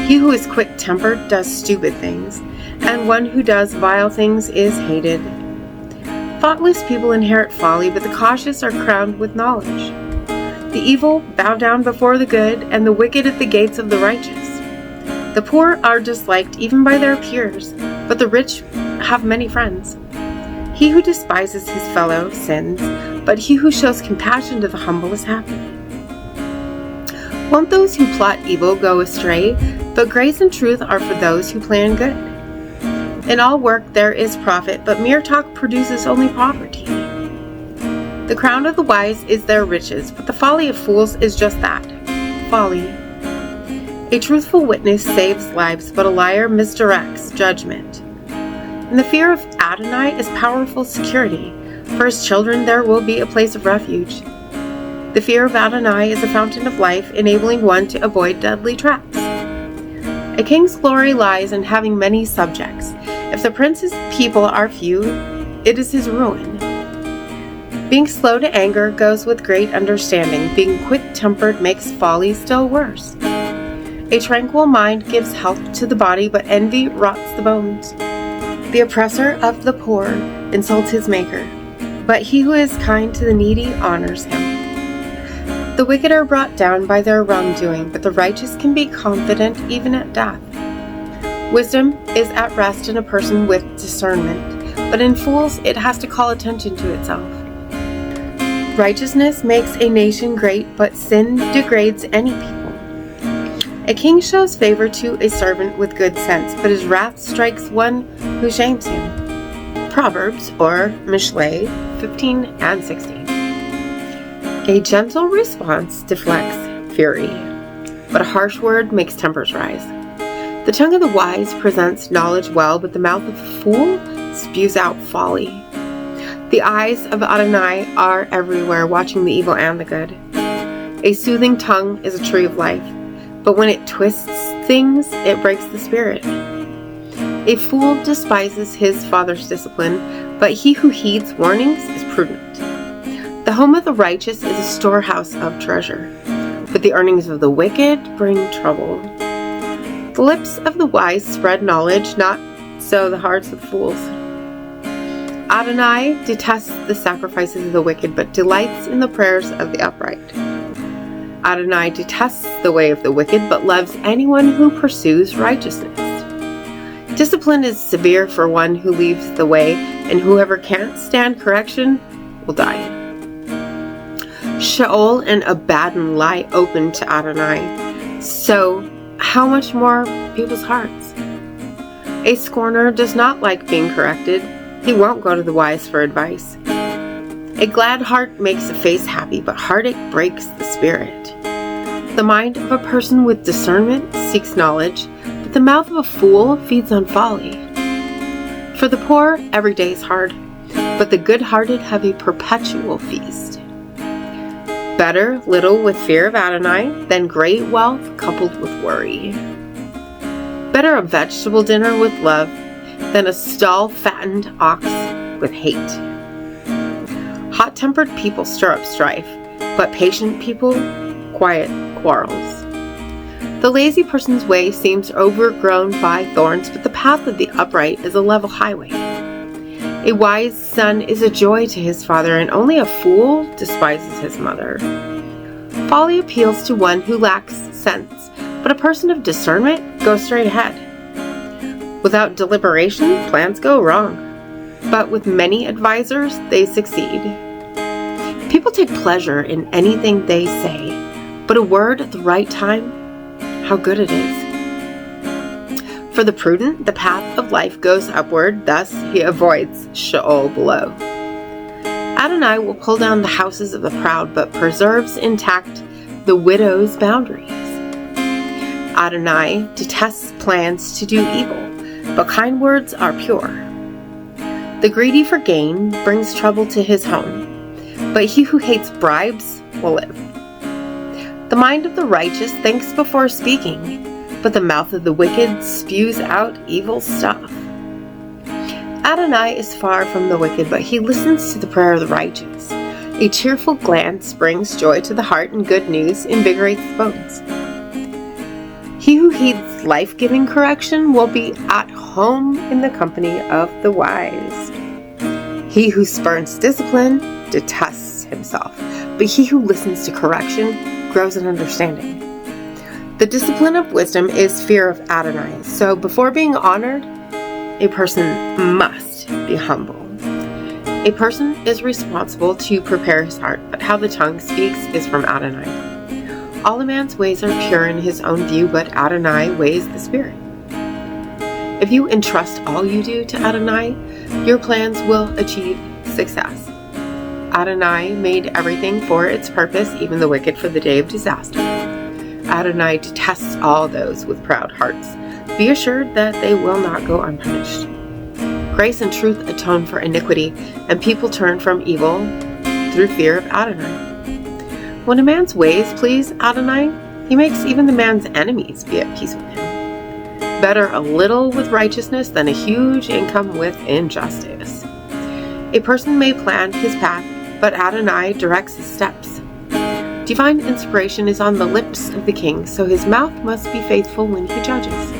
[SPEAKER 1] He who is quick-tempered does stupid things, and one who does vile things is hated. Thoughtless people inherit folly, but the cautious are crowned with knowledge. The evil bow down before the good, and the wicked at the gates of the righteous. The poor are disliked even by their peers, but the rich have many friends. He who despises his fellow sins, but he who shows compassion to the humble is happy. Won't those who plot evil go astray? But grace and truth are for those who plan good. In all work there is profit, but mere talk produces only poverty. The crown of the wise is their riches, but the folly of fools is just that, folly. A truthful witness saves lives, but a liar misdirects judgment. In the fear of Adonai is powerful security. For his children there will be a place of refuge. The fear of Adonai is a fountain of life, enabling one to avoid deadly traps. A king's glory lies in having many subjects. If the prince's people are few, it is his ruin. Being slow to anger goes with great understanding. Being quick-tempered makes folly still worse. A tranquil mind gives health to the body, but envy rots the bones. The oppressor of the poor insults his maker, but he who is kind to the needy honors him. The wicked are brought down by their wrongdoing, but the righteous can be confident even at death. Wisdom is at rest in a person with discernment, but in fools it has to call attention to itself. Righteousness makes a nation great, but sin degrades any people. A king shows favor to a servant with good sense, but his wrath strikes one who shames him. Proverbs, or Mishlei, 15 and 16. A gentle response deflects fury, but a harsh word makes tempers rise. The tongue of the wise presents knowledge well, but the mouth of the fool spews out folly. The eyes of Adonai are everywhere, watching the evil and the good. A soothing tongue is a tree of life, but when it twists things, it breaks the spirit. A fool despises his father's discipline, but he who heeds warnings is prudent. The home of the righteous is a storehouse of treasure, but the earnings of the wicked bring trouble. The lips of the wise spread knowledge, not so the hearts of fools. Adonai detests the sacrifices of the wicked, but delights in the prayers of the upright. Adonai detests the way of the wicked, but loves anyone who pursues righteousness. Discipline is severe for one who leaves the way, and whoever can't stand correction will die. Sheol and Abaddon lie open to Adonai, so how much more people's hearts? A scorner does not like being corrected. He won't go to the wise for advice. A glad heart makes a face happy, but heartache breaks the spirit. The mind of a person with discernment seeks knowledge, but the mouth of a fool feeds on folly. For the poor, every day is hard, but the good-hearted have a perpetual feast. Better little with fear of Adonai than great wealth coupled with worry. Better a vegetable dinner with love than a stall-fattened ox with hate. Hot-tempered people stir up strife, but patient people quiet quarrels. The lazy person's way seems overgrown by thorns, but the path of the upright is a level highway. A wise son is a joy to his father, and only a fool despises his mother. Folly appeals to one who lacks sense, but a person of discernment goes straight ahead. Without deliberation, plans go wrong, but with many advisors, they succeed. People take pleasure in anything they say, but a word at the right time, how good it is. For the prudent, the path of life goes upward, thus he avoids Sheol below. Adonai will pull down the houses of the proud, but preserves intact the widow's boundaries. Adonai detests plans to do evil, but kind words are pure. The greedy for gain brings trouble to his home, but he who hates bribes will live. The mind of the righteous thinks before speaking, but the mouth of the wicked spews out evil stuff. Adonai is far from the wicked, but he listens to the prayer of the righteous. A cheerful glance brings joy to the heart, and good news invigorates the bones. He who heeds life-giving correction will be at home in the company of the wise. He who spurns discipline detests himself, but he who listens to correction grows in understanding. The discipline of wisdom is fear of Adonai, so before being honored, a person must be humble. A person is responsible to prepare his heart, but how the tongue speaks is from Adonai. All a man's ways are pure in his own view, but Adonai weighs the spirit. If you entrust all you do to Adonai, your plans will achieve success. Adonai made everything for its purpose, even the wicked for the day of disaster. Adonai detests all those with proud hearts. Be assured that they will not go unpunished. Grace and truth atone for iniquity, and people turn from evil through fear of Adonai. When a man's ways please Adonai, he makes even the man's enemies be at peace with him. Better a little with righteousness than a huge income with injustice. A person may plan his path, but Adonai directs his steps. Divine inspiration is on the lips of the king, so his mouth must be faithful when he judges.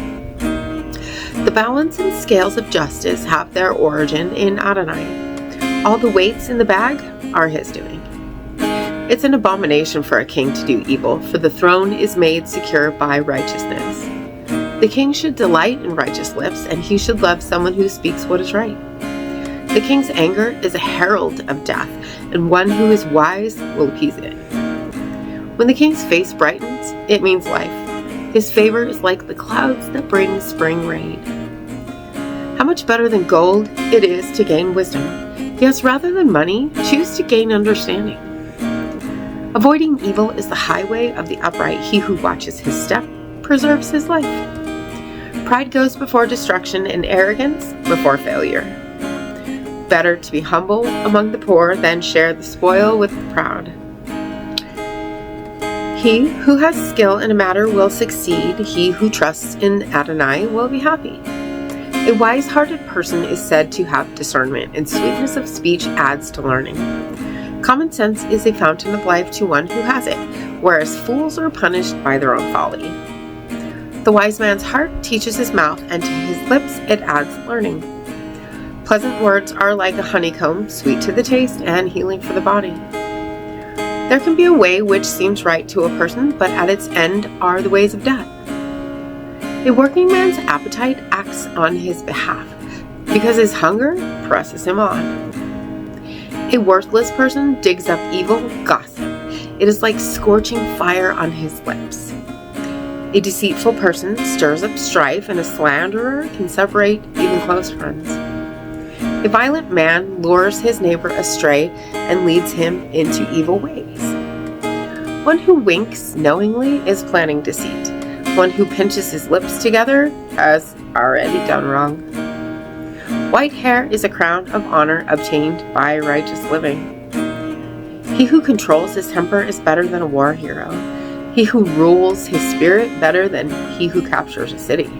[SPEAKER 1] The balance and scales of justice have their origin in Adonai. All the weights in the bag are his doing. It's an abomination for a king to do evil, for the throne is made secure by righteousness. The king should delight in righteous lips, and he should love someone who speaks what is right. The king's anger is a herald of death, and one who is wise will appease it. When the king's face brightens, it means life. His favor is like the clouds that bring spring rain. How much better than gold it is to gain wisdom. Yes, rather than money, choose to gain understanding. Avoiding evil is the highway of the upright. He who watches his step preserves his life. Pride goes before destruction, and arrogance before failure. Better to be humble among the poor than share the spoil with the proud. He who has skill in a matter will succeed. He who trusts in Adonai will be happy. A wise-hearted person is said to have discernment, and sweetness of speech adds to learning. Common sense is a fountain of life to one who has it, whereas fools are punished by their own folly. The wise man's heart teaches his mouth, and to his lips it adds learning. Pleasant words are like a honeycomb, sweet to the taste and healing for the body. There can be a way which seems right to a person, but at its end are the ways of death. A working man's appetite acts on his behalf, because his hunger presses him on. A worthless person digs up evil gossip. It is like scorching fire on his lips. A deceitful person stirs up strife, and a slanderer can separate even close friends. A violent man lures his neighbor astray and leads him into evil ways. One who winks knowingly is planning deceit. One who pinches his lips together has already done wrong. White hair is a crown of honor obtained by righteous living. He who controls his temper is better than a war hero. He who rules his spirit better than he who captures a city.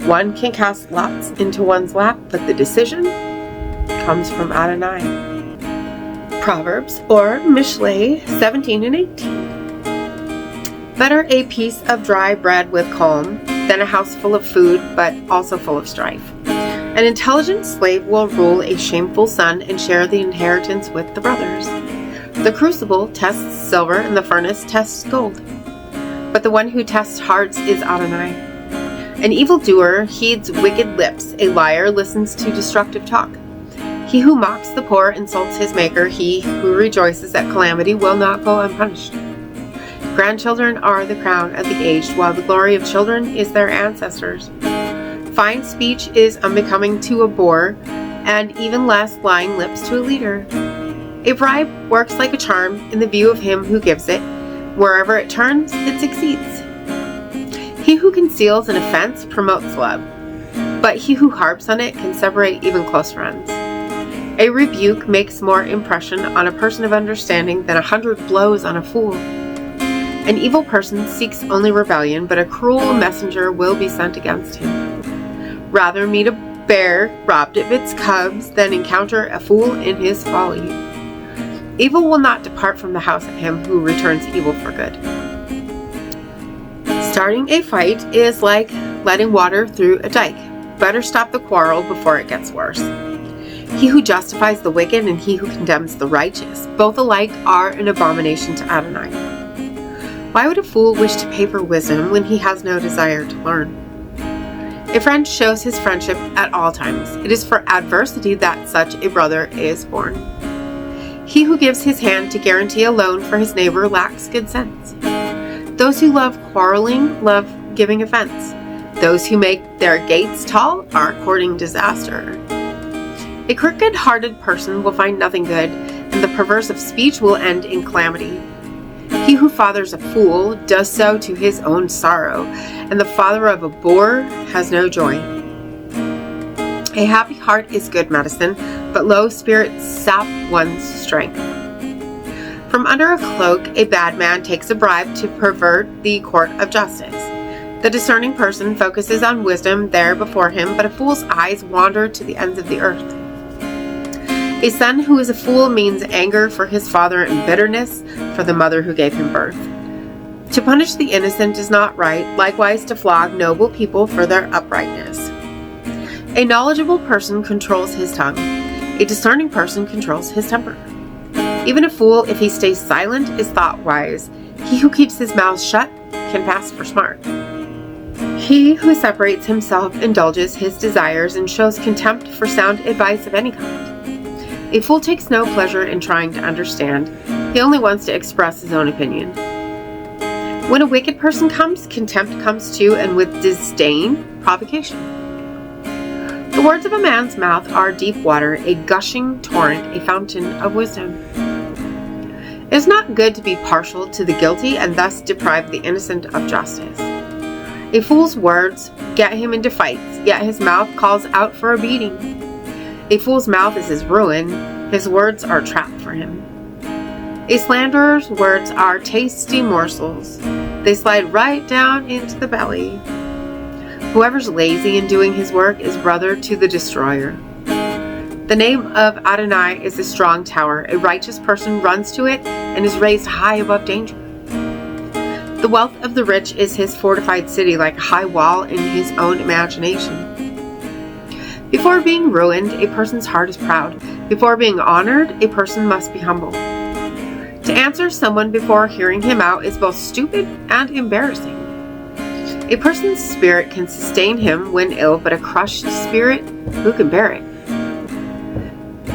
[SPEAKER 1] One can cast lots into one's lap, but the decision comes from Adonai. Proverbs or Mishlei 17 and 18. Better a piece of dry bread with calm than a house full of food, but also full of strife. An intelligent slave will rule a shameful son and share the inheritance with the brothers. The crucible tests silver, and the furnace tests gold. But the one who tests hearts is Adonai. An evildoer heeds wicked lips. A liar listens to destructive talk. He who mocks the poor insults his maker. He who rejoices at calamity will not go unpunished. Grandchildren are the crown of the aged, while the glory of children is their ancestors. Fine speech is unbecoming to a boor, and even less lying lips to a leader. A bribe works like a charm in the view of him who gives it. Wherever it turns, it succeeds. He who conceals an offense promotes love, but he who harps on it can separate even close friends. A rebuke makes more impression on a person of understanding than 100 blows on a fool. An evil person seeks only rebellion, but a cruel messenger will be sent against him. Rather meet a bear robbed of its cubs than encounter a fool in his folly. Evil will not depart from the house of him who returns evil for good. Starting a fight is like letting water through a dike. Better stop the quarrel before it gets worse. He who justifies the wicked and he who condemns the righteous, both alike are an abomination to Adonai. Why would a fool wish to pay for wisdom when he has no desire to learn? A friend shows his friendship at all times. It is for adversity that such a brother is born. He who gives his hand to guarantee a loan for his neighbor lacks good sense. Those who love quarreling love giving offense. Those who make their gates tall are courting disaster. A crooked-hearted person will find nothing good, and the perverse of speech will end in calamity. He who fathers a fool does so to his own sorrow, and the father of a boor has no joy. A happy heart is good medicine, but low spirits sap one's strength. From under a cloak, a bad man takes a bribe to pervert the court of justice. The discerning person focuses on wisdom there before him, but a fool's eyes wander to the ends of the earth. A son who is a fool means anger for his father and bitterness for the mother who gave him birth. To punish the innocent is not right, likewise to flog noble people for their uprightness. A knowledgeable person controls his tongue. A discerning person controls his temper. Even a fool, if he stays silent, is thought wise. He who keeps his mouth shut can pass for smart. He who separates himself indulges his desires and shows contempt for sound advice of any kind. A fool takes no pleasure in trying to understand. He only wants to express his own opinion. When a wicked person comes, contempt comes too, and with disdain, provocation. The words of a man's mouth are deep water, a gushing torrent, a fountain of wisdom. It is not good to be partial to the guilty and thus deprive the innocent of justice. A fool's words get him into fights, yet his mouth calls out for a beating. A fool's mouth is his ruin, his words are a trap for him. A slanderer's words are tasty morsels. They slide right down into the belly. Whoever's lazy in doing his work is brother to the destroyer. The name of Adonai is a strong tower. A righteous person runs to it and is raised high above danger. The wealth of the rich is his fortified city, like a high wall in his own imagination. Before being ruined, a person's heart is proud. Before being honored, a person must be humble. To answer someone before hearing him out is both stupid and embarrassing. A person's spirit can sustain him when ill, but a crushed spirit, who can bear it?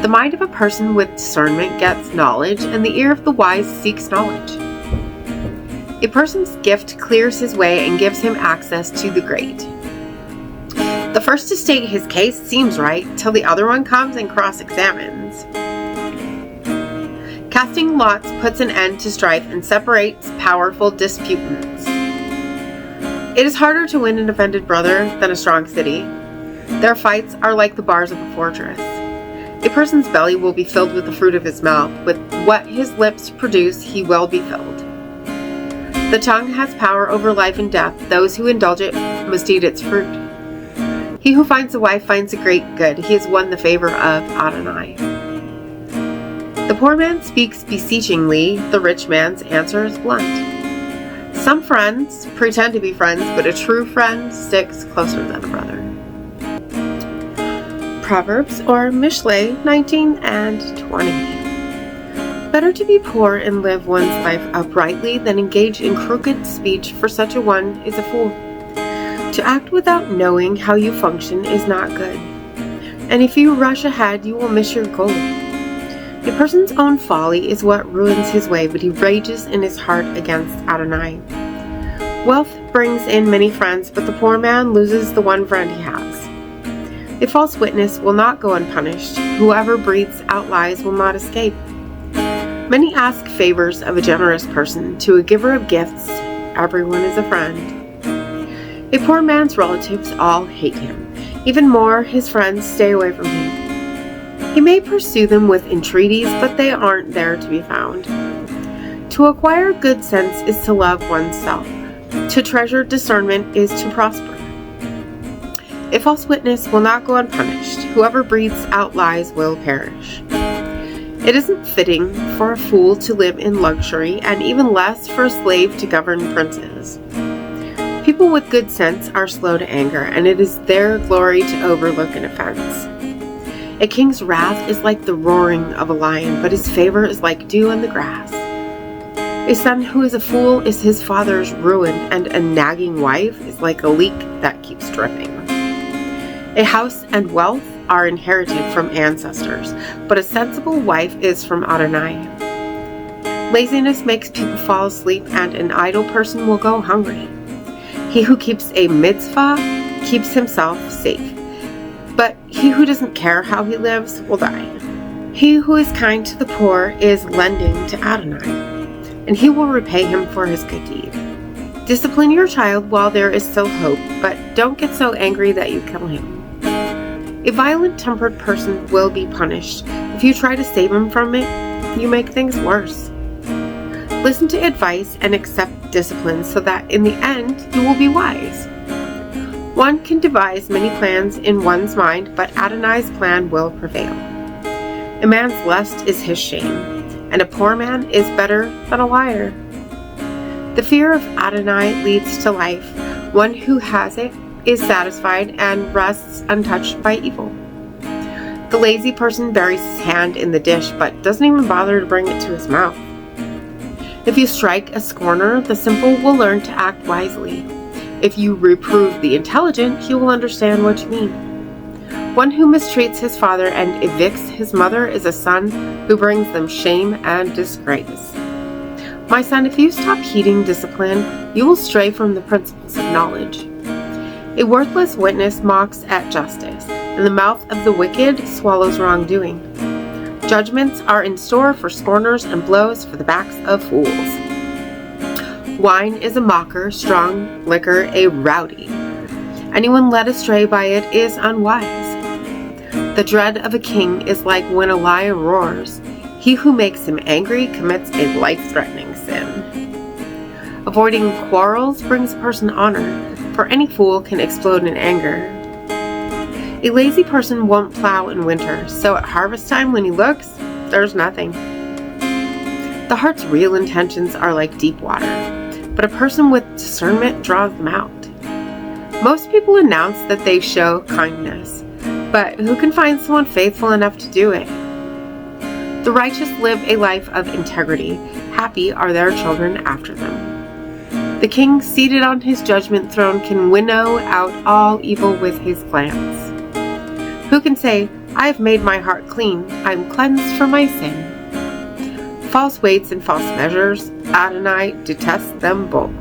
[SPEAKER 1] The mind of a person with discernment gets knowledge, and the ear of the wise seeks knowledge. A person's gift clears his way and gives him access to the great. The first to state his case seems right, till the other one comes and cross-examines. Casting lots puts an end to strife and separates powerful disputants. It is harder to win an offended brother than a strong city. Their fights are like the bars of a fortress. A person's belly will be filled with the fruit of his mouth. With what his lips produce, he will be filled. The tongue has power over life and death. Those who indulge it must eat its fruit. He who finds a wife finds a great good. He has won the favor of Adonai. The poor man speaks beseechingly. The rich man's answer is blunt. Some friends pretend to be friends, but a true friend sticks closer than a brother. Proverbs or Mishlei 19 and 20. Better to be poor and live one's life uprightly than engage in crooked speech, for such a one is a fool. To act without knowing how you function is not good, and if you rush ahead, you will miss your goal. A person's own folly is what ruins his way, but he rages in his heart against Adonai. Wealth brings in many friends, but the poor man loses the one friend he has. A false witness will not go unpunished. Whoever breathes out lies will not escape. Many ask favors of a generous person. To a giver of gifts, everyone is a friend. A poor man's relatives all hate him. Even more, his friends stay away from him. He may pursue them with entreaties, but they aren't there to be found. To acquire good sense is to love oneself. To treasure discernment is to prosper. A false witness will not go unpunished. Whoever breathes out lies will perish. It isn't fitting for a fool to live in luxury, and even less for a slave to govern princes. People with good sense are slow to anger, and it is their glory to overlook an offense. A king's wrath is like the roaring of a lion, but his favor is like dew on the grass. A son who is a fool is his father's ruin, and a nagging wife is like a leak that keeps dripping. A house and wealth are inherited from ancestors, but a sensible wife is from Adonai. Laziness makes people fall asleep, and an idle person will go hungry. He who keeps a mitzvah keeps himself safe, but he who doesn't care how he lives will die. He who is kind to the poor is lending to Adonai, and he will repay him for his good deed. Discipline your child while there is still hope, but don't get so angry that you kill him. A violent-tempered person will be punished. If you try to save him from it, you make things worse. Listen to advice and accept discipline so that in the end you will be wise. One can devise many plans in one's mind, but Adonai's plan will prevail. A man's lust is his shame, and a poor man is better than a liar. The fear of Adonai leads to life. One who has it is satisfied and rests untouched by evil. The lazy person buries his hand in the dish, but doesn't even bother to bring it to his mouth. If you strike a scorner, the simple will learn to act wisely. If you reprove the intelligent, he will understand what you mean. One who mistreats his father and evicts his mother is a son who brings them shame and disgrace. My son, if you stop heeding discipline, you will stray from the principles of knowledge. A worthless witness mocks at justice, and the mouth of the wicked swallows wrongdoing. Judgments are in store for scorners and blows for the backs of fools. Wine is a mocker, strong liquor a rowdy. Anyone led astray by it is unwise. The dread of a king is like when a lion roars. He who makes him angry commits a life-threatening sin. Avoiding quarrels brings a person honor, for any fool can explode in anger. A lazy person won't plow in winter, so at harvest time when he looks, there's nothing. The heart's real intentions are like deep water, but a person with discernment draws them out. Most people announce that they show kindness, but who can find someone faithful enough to do it? The righteous live a life of integrity. Happy are their children after them. The king seated on his judgment throne can winnow out all evil with his glance. Who can say, I have made my heart clean, I am cleansed from my sin? False weights and false measures, Adonai detests them both.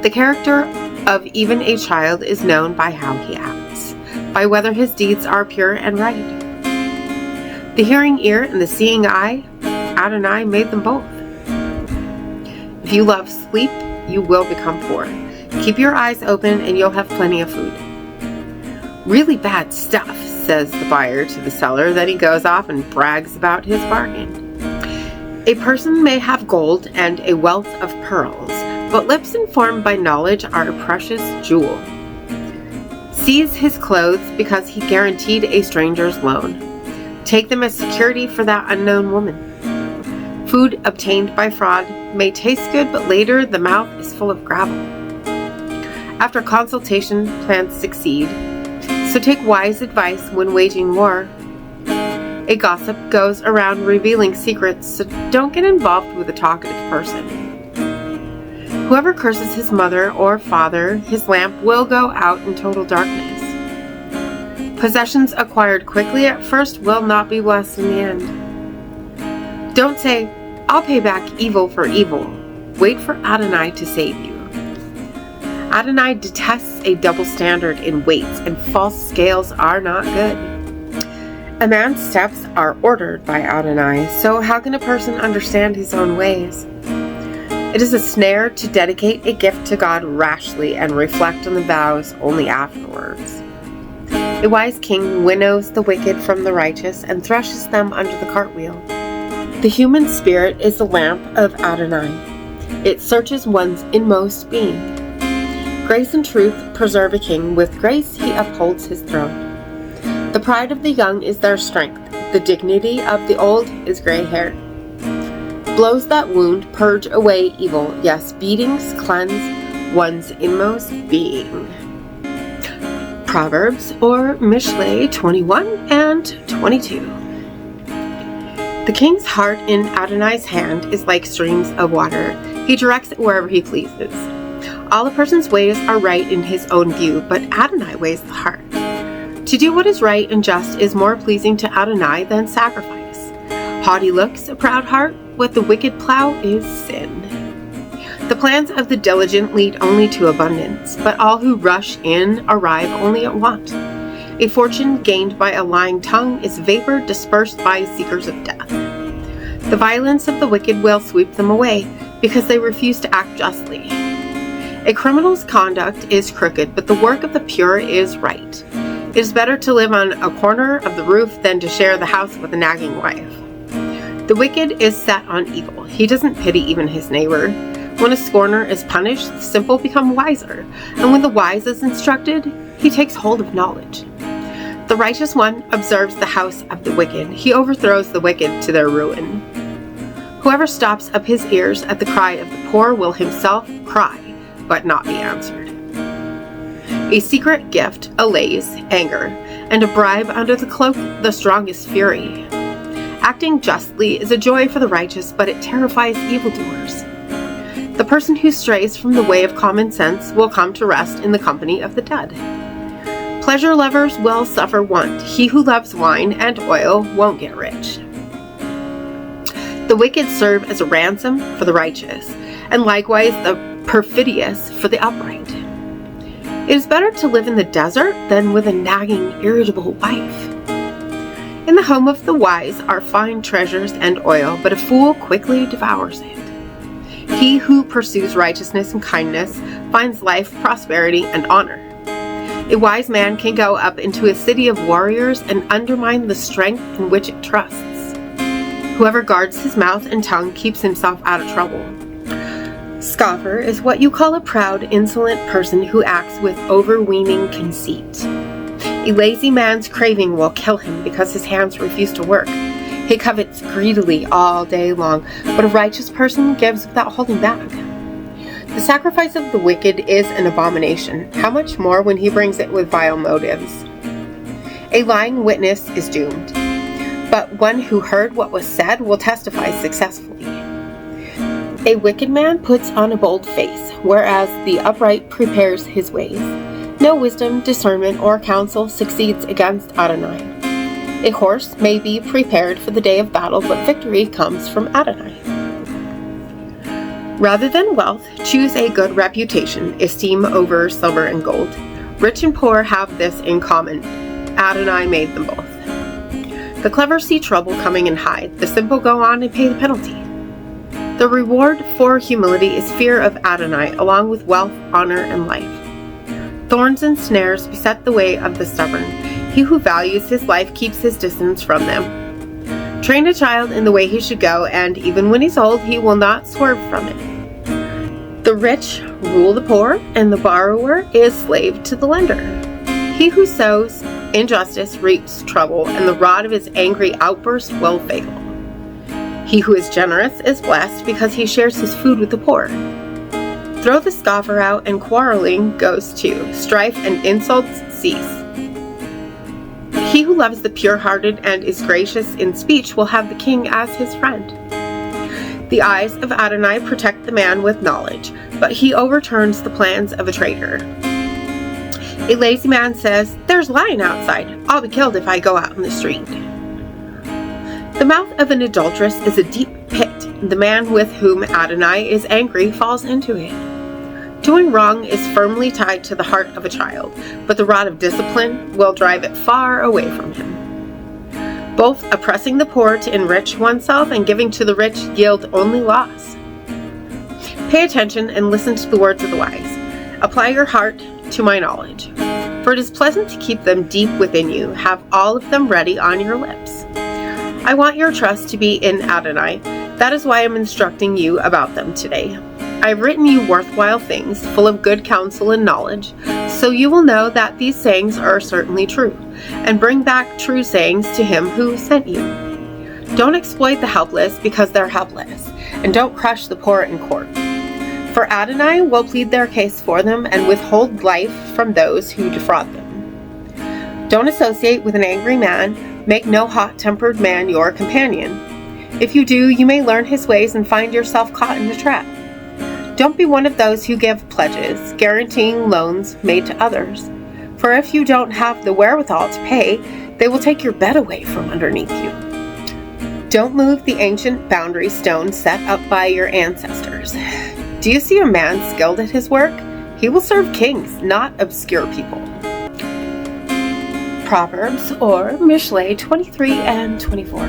[SPEAKER 1] The character of even a child is known by how he acts, by whether his deeds are pure and right. The hearing ear and the seeing eye, Adonai made them both. If you love sleep, you will become poor. Keep your eyes open and you'll have plenty of food. Really bad stuff, says the buyer to the seller. Then he goes off and brags about his bargain. A person may have gold and a wealth of pearls, but lips informed by knowledge are a precious jewel. Seize his clothes because he guaranteed a stranger's loan. Take them as security for that unknown woman. Food obtained by fraud may taste good, but later the mouth is full of gravel. After consultation, plans succeed. So take wise advice when waging war. A gossip goes around revealing secrets, so don't get involved with a talkative person. Whoever curses his mother or father, his lamp will go out in total darkness. Possessions acquired quickly at first will not be blessed in the end. Don't say, I'll pay back evil for evil. Wait for Adonai to save you. Adonai detests a double standard in weights, and false scales are not good. A man's steps are ordered by Adonai, so how can a person understand his own ways? It is a snare to dedicate a gift to God rashly and reflect on the vows only afterwards. A wise king winnows the wicked from the righteous and threshes them under the cartwheel. The human spirit is the lamp of Adonai. It searches one's inmost being. Grace and truth preserve a king. With grace he upholds his throne. The pride of the young is their strength. The dignity of the old is gray hair. Blows that wound purge away evil. Yes, beatings cleanse one's inmost being. Proverbs or Mishlei 21 and 22. The king's heart in Adonai's hand is like streams of water. He directs it wherever he pleases. All a person's ways are right in his own view, but Adonai weighs the heart. To do what is right and just is more pleasing to Adonai than sacrifice. Haughty looks, a proud heart, what the wicked plow is sin. The plans of the diligent lead only to abundance, but all who rush in arrive only at want. A fortune gained by a lying tongue is vapor dispersed by seekers of death. The violence of the wicked will sweep them away, because they refuse to act justly. A criminal's conduct is crooked, but the work of the pure is right. It is better to live on a corner of the roof than to share the house with a nagging wife. The wicked is set on evil. He doesn't pity even his neighbor. When a scorner is punished, the simple become wiser, and when the wise is instructed, he takes hold of knowledge. The righteous one observes the house of the wicked. He overthrows the wicked to their ruin. Whoever stops up his ears at the cry of the poor will himself cry, but not be answered. A secret gift allays anger, and a bribe under the cloak the strongest fury. Acting justly is a joy for the righteous, but it terrifies evildoers. The person who strays from the way of common sense will come to rest in the company of the dead. Pleasure lovers will suffer want. He who loves wine and oil won't get rich. The wicked serve as a ransom for the righteous, and likewise the perfidious for the upright. It is better to live in the desert than with a nagging, irritable wife. In the home of the wise are fine treasures and oil, but a fool quickly devours it. He who pursues righteousness and kindness finds life, prosperity, and honor. A wise man can go up into a city of warriors and undermine the strength in which it trusts. Whoever guards his mouth and tongue keeps himself out of trouble. Scoffer is what you call a proud, insolent person who acts with overweening conceit. A lazy man's craving will kill him because his hands refuse to work. He covets greedily all day long, but a righteous person gives without holding back. The sacrifice of the wicked is an abomination. How much more when he brings it with vile motives? A lying witness is doomed, but one who heard what was said will testify successfully. A wicked man puts on a bold face, whereas the upright prepares his ways. No wisdom, discernment, or counsel succeeds against Adonai. A horse may be prepared for the day of battle, but victory comes from Adonai. Rather than wealth, choose a good reputation, esteem over silver and gold. Rich and poor have this in common. Adonai made them both. The clever see trouble coming and hide. The simple go on and pay the penalty. The reward for humility is fear of Adonai, along with wealth, honor, and life. Thorns and snares beset the way of the stubborn. He who values his life keeps his distance from them. Train a child in the way he should go, and even when he's old, he will not swerve from it. The rich rule the poor, and the borrower is slave to the lender. He who sows injustice reaps trouble, and the rod of his angry outburst will fail. He who is generous is blessed because he shares his food with the poor. Throw the scoffer out, and quarreling goes too. Strife and insults cease. He who loves the pure-hearted and is gracious in speech will have the king as his friend. The eyes of Adonai protect the man with knowledge, but he overturns the plans of a traitor. A lazy man says, "There's lion outside. I'll be killed if I go out in the street." The mouth of an adulteress is a deep pit. The man with whom Adonai is angry falls into it. Doing wrong is firmly tied to the heart of a child, but the rod of discipline will drive it far away from him. Both oppressing the poor to enrich oneself and giving to the rich yield only loss. Pay attention and listen to the words of the wise. Apply your heart to my knowledge, for it is pleasant to keep them deep within you. Have all of them ready on your lips. I want your trust to be in Adonai. That is why I'm instructing you about them today. I've written you worthwhile things, full of good counsel and knowledge, so you will know that these sayings are certainly true, and bring back true sayings to him who sent you. Don't exploit the helpless because they're helpless, and don't crush the poor in court. For Adonai will plead their case for them and withhold life from those who defraud them. Don't associate with an angry man. Make no hot-tempered man your companion. If you do, you may learn his ways and find yourself caught in a trap. Don't be one of those who give pledges, guaranteeing loans made to others. For if you don't have the wherewithal to pay, they will take your bed away from underneath you. Don't move the ancient boundary stone set up by your ancestors. Do you see a man skilled at his work? He will serve kings, not obscure people. Proverbs or Mishlei 23 and 24.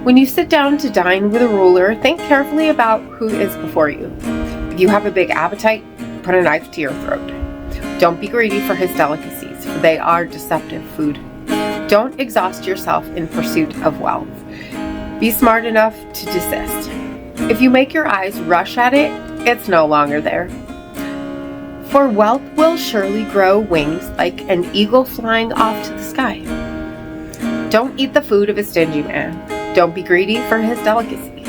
[SPEAKER 1] When you sit down to dine with a ruler, think carefully about who is before you. If you have a big appetite, put a knife to your throat. Don't be greedy for his delicacies, for they are deceptive food. Don't exhaust yourself in pursuit of wealth. Be smart enough to desist. If you make your eyes rush at it, it's no longer there. For wealth will surely grow wings like an eagle flying off to the sky. Don't eat the food of a stingy man. Don't be greedy for his delicacies.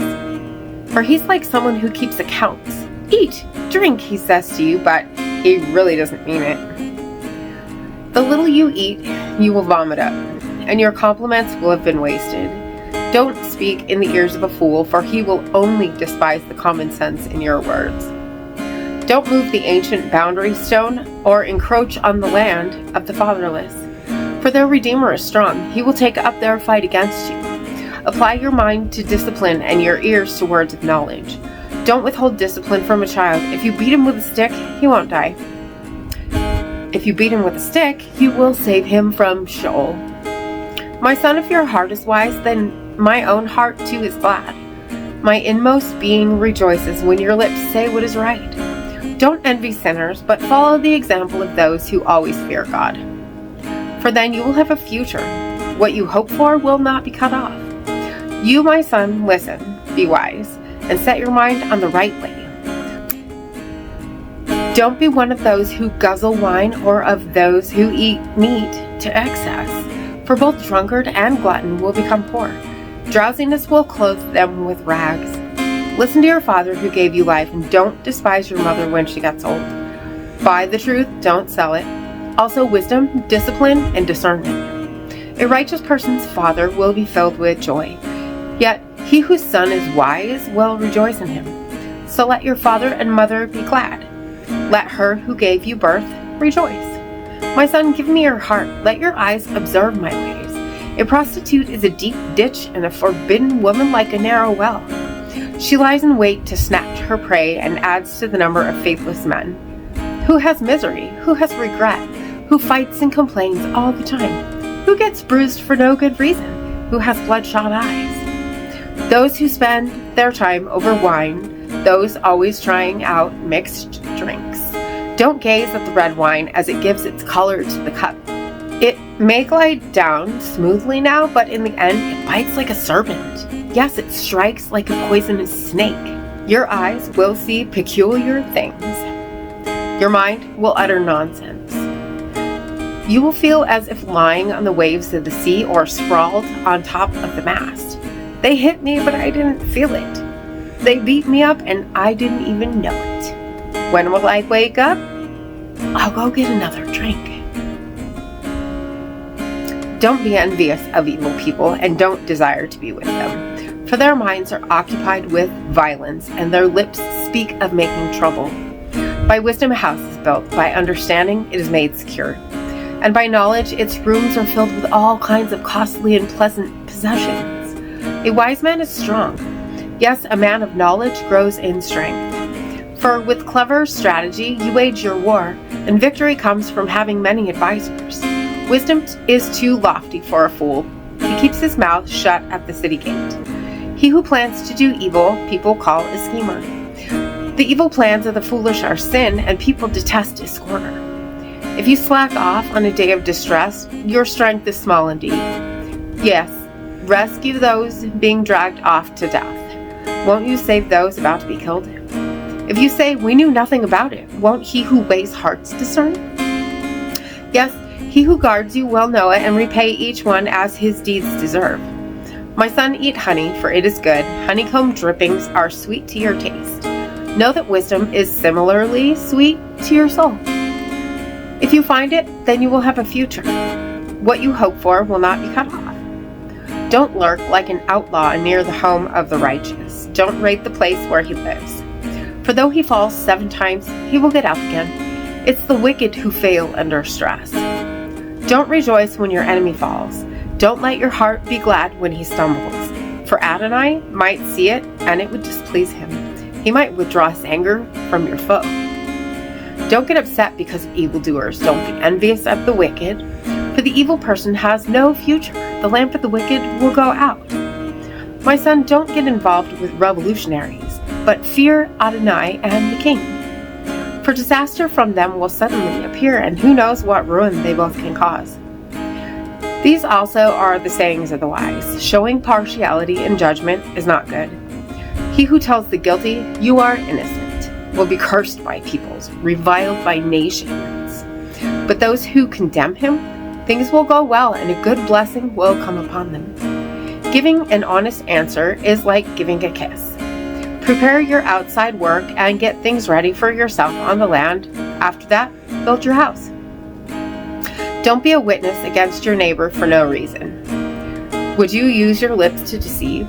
[SPEAKER 1] For he's like someone who keeps accounts. Eat, drink, he says to you, but he really doesn't mean it. The little you eat, you will vomit up, and your compliments will have been wasted. Don't speak in the ears of a fool, for he will only despise the common sense in your words. Don't move the ancient boundary stone or encroach on the land of the fatherless. For their Redeemer is strong. He will take up their fight against you. Apply your mind to discipline and your ears to words of knowledge. Don't withhold discipline from a child. If you beat him with a stick, he won't die. If you beat him with a stick, you will save him from Sheol. My son, if your heart is wise, then my own heart too is glad. My inmost being rejoices when your lips say what is right. Don't envy sinners, but follow the example of those who always fear God. For then you will have a future. What you hope for will not be cut off. You, my son, listen, be wise, and set your mind on the right way. Don't be one of those who guzzle wine or of those who eat meat to excess, for both drunkard and glutton will become poor. Drowsiness will clothe them with rags. Listen to your father who gave you life, and don't despise your mother when she gets old. Buy the truth, don't sell it. Also wisdom, discipline, and discernment. A righteous person's father will be filled with joy, yet he whose son is wise will rejoice in him. So let your father and mother be glad. Let her who gave you birth rejoice. My son, give me your heart. Let your eyes observe my ways. A prostitute is a deep ditch, and a forbidden woman like a narrow well. She lies in wait to snatch her prey and adds to the number of faithless men. Who has misery? Who has regret? Who fights and complains all the time? Who gets bruised for no good reason? Who has bloodshot eyes? Those who spend their time over wine, those always trying out mixed drinks. Don't gaze at the red wine as it gives its color to the cup. It may glide down smoothly now, but in the end it bites like a serpent. Yes, it strikes like a poisonous snake. Your eyes will see peculiar things. Your mind will utter nonsense. You will feel as if lying on the waves of the sea or sprawled on top of the mast. They hit me, but I didn't feel it. They beat me up, and I didn't even know it. When will I wake up? I'll go get another drink. Don't be envious of evil people, and don't desire to be with them. For their minds are occupied with violence, and their lips speak of making trouble. By wisdom a house is built, by understanding it is made secure. And by knowledge its rooms are filled with all kinds of costly and pleasant possessions. A wise man is strong. Yes, a man of knowledge grows in strength. For with clever strategy you wage your war, and victory comes from having many advisers. Wisdom is too lofty for a fool. He keeps his mouth shut at the city gate. He who plans to do evil, people call a schemer. The evil plans of the foolish are sin, and people detest a scorner. If you slack off on a day of distress, your strength is small indeed. Yes, rescue those being dragged off to death. Won't you save those about to be killed? If you say, we knew nothing about it, won't he who weighs hearts discern? Yes, he who guards you will know it and repay each one as his deeds deserve. My son, eat honey, for it is good. Honeycomb drippings are sweet to your taste. Know that wisdom is similarly sweet to your soul. If you find it, then you will have a future. What you hope for will not be cut off. Don't lurk like an outlaw near the home of the righteous. Don't raid the place where he lives. For though he falls 7 times, he will get up again. It's the wicked who fail under stress. Don't rejoice when your enemy falls. Don't let your heart be glad when he stumbles. For Adonai might see it, and it would displease him. He might withdraw his anger from your foe. Don't get upset because of evildoers. Don't be envious of the wicked, for the evil person has no future. The lamp of the wicked will go out. My son, don't get involved with revolutionaries, but fear Adonai and the king. For disaster from them will suddenly appear, and who knows what ruin they both can cause. These also are the sayings of the wise. Showing partiality in judgment is not good. He who tells the guilty, "You are innocent," will be cursed by peoples, reviled by nations. But those who condemn him, things will go well, and a good blessing will come upon them. Giving an honest answer is like giving a kiss. Prepare your outside work and get things ready for yourself on the land. After that, build your house. Don't be a witness against your neighbor for no reason. Would you use your lips to deceive?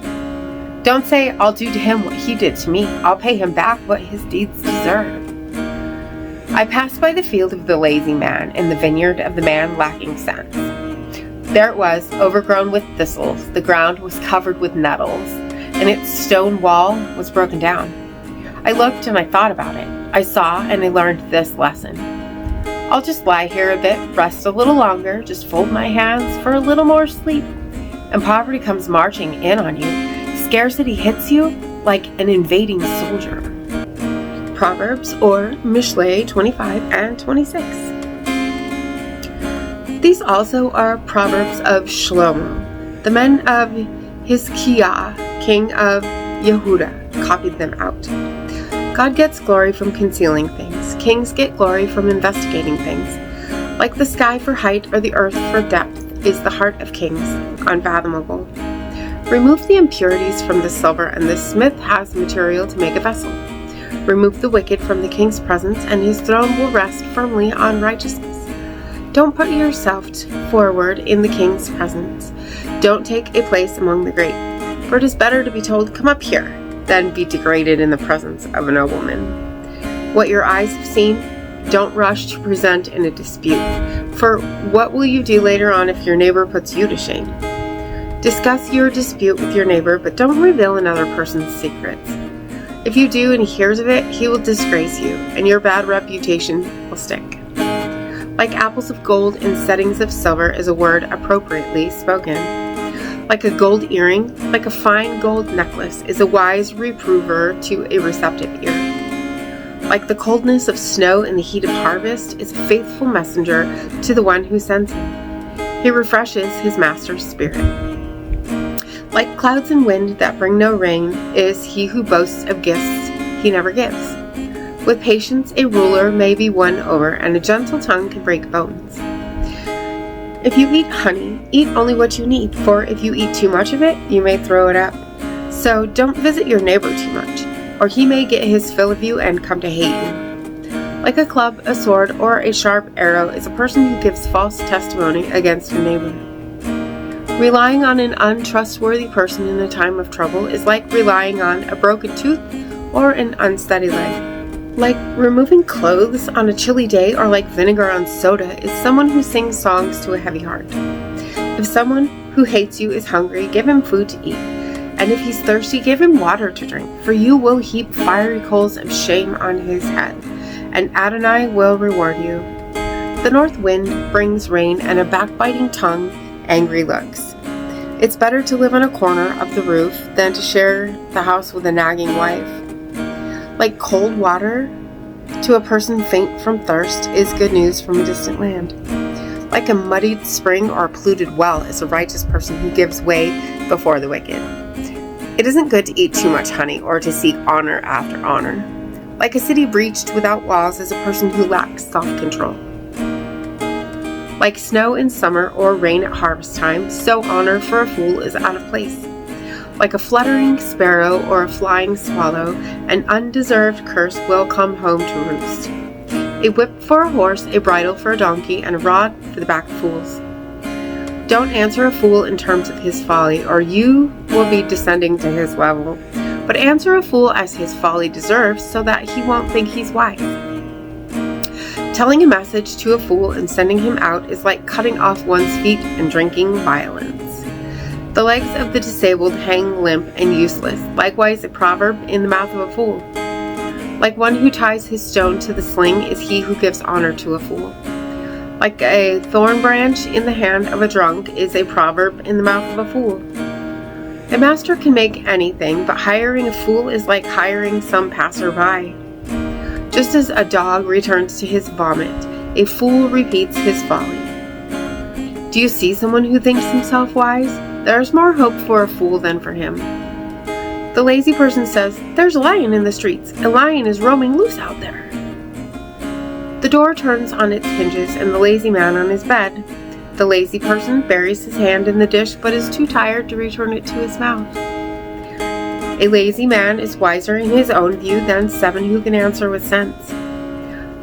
[SPEAKER 1] Don't say, "I'll do to him what he did to me. I'll pay him back what his deeds deserve." I passed by the field of the lazy man and the vineyard of the man lacking sense. There it was, overgrown with thistles. The ground was covered with nettles, and its stone wall was broken down. I looked and I thought about it. I saw and I learned this lesson. I'll just lie here a bit, rest a little longer, just fold my hands for a little more sleep. And poverty comes marching in on you. Scarcity hits you like an invading soldier. Proverbs or Mishlei 25 and 26. These also are Proverbs of Shlomo. The men of Hizkiah, king of Yehuda, copied them out. God gets glory from concealing things. Kings get glory from investigating things. Like the sky for height or the earth for depth is the heart of kings, unfathomable. Remove the impurities from the silver, and the smith has material to make a vessel. Remove the wicked from the king's presence, and his throne will rest firmly on righteousness. Don't put yourself forward in the king's presence. Don't take a place among the great, for it is better to be told, "Come up here," than be degraded in the presence of a nobleman. What your eyes have seen, don't rush to present in a dispute, for what will you do later on if your neighbor puts you to shame? Discuss your dispute with your neighbor, but don't reveal another person's secrets. If you do and he hears of it, he will disgrace you, and your bad reputation will stick. Like apples of gold in settings of silver is a word appropriately spoken. Like a gold earring, like a fine gold necklace, is a wise reprover to a receptive ear. Like the coldness of snow in the heat of harvest is a faithful messenger to the one who sends him. He refreshes his master's spirit. Like clouds and wind that bring no rain is he who boasts of gifts he never gives. With patience a ruler may be won over, and a gentle tongue can break bones. If you eat honey, eat only what you need, for if you eat too much of it, you may throw it up. So don't visit your neighbor too much, or he may get his fill of you and come to hate you. Like a club, a sword, or a sharp arrow is a person who gives false testimony against a neighbor. Relying on an untrustworthy person in a time of trouble is like relying on a broken tooth or an unsteady leg. Like removing clothes on a chilly day, or like vinegar on soda, is someone who sings songs to a heavy heart. If someone who hates you is hungry, give him food to eat. And if he's thirsty, give him water to drink, for you will heap fiery coals of shame on his head, and Adonai will reward you. The north wind brings rain, and a backbiting tongue angry looks. It's better to live on a corner of the roof than to share the house with a nagging wife. Like cold water to a person faint from thirst is good news from a distant land. Like a muddied spring or a polluted well is a righteous person who gives way before the wicked. It isn't good to eat too much honey or to seek honor after honor. Like a city breached without walls is a person who lacks self-control. Like snow in summer or rain at harvest time, so honor for a fool is out of place. Like a fluttering sparrow or a flying swallow, an undeserved curse will come home to roost. a whip for a horse, a bridle for a donkey, and a rod for the back of fools. Don't answer a fool in terms of his folly, or you will be descending to his level. But answer a fool as his folly deserves, so that he won't think he's wise. Telling a message to a fool and sending him out is like cutting off one's feet and drinking violence. The legs of the disabled hang limp and useless, likewise a proverb in the mouth of a fool. Like one who ties his stone to the sling is he who gives honor to a fool. Like a thorn branch in the hand of a drunk is a proverb in the mouth of a fool. A master can make anything, but hiring a fool is like hiring some passerby. Just as a dog returns to his vomit, a fool repeats his folly. Do you see someone who thinks himself wise? There is more hope for a fool than for him. The lazy person says, "There's a lion in the streets. A lion is roaming loose out there." The door turns on its hinges and the lazy man on his bed. The lazy person buries his hand in the dish but is too tired to return it to his mouth. A lazy man is wiser in his own view than 7 who can answer with sense.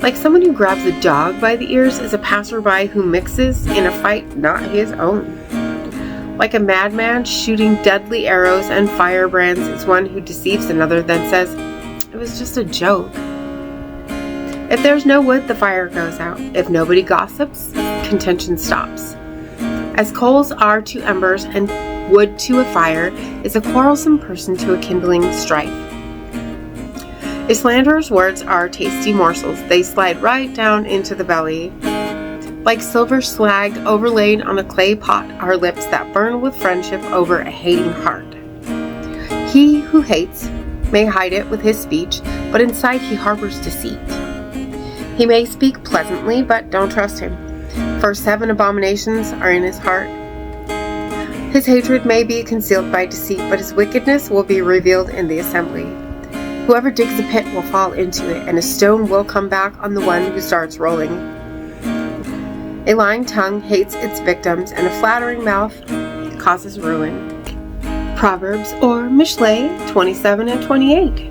[SPEAKER 1] Like someone who grabs a dog by the ears is a passerby who mixes in a fight not his own. Like a madman shooting deadly arrows and firebrands is one who deceives another then says, "It was just a joke." If there's no wood, the fire goes out. If nobody gossips, contention stops. As coals are to embers and wood to a fire, is a quarrelsome person to a kindling strife. A slanderer's words are tasty morsels. They slide right down into the belly. Like silver slag overlaid on a clay pot are lips that burn with friendship over a hating heart. He who hates may hide it with his speech, but inside he harbors deceit. He may speak pleasantly, but don't trust him, for 7 abominations are in his heart. His hatred may be concealed by deceit, but his wickedness will be revealed in the assembly. Whoever digs a pit will fall into it, and a stone will come back on the one who starts rolling. A lying tongue hates its victims, and a flattering mouth causes ruin. Proverbs or Mishlei 27 and 28.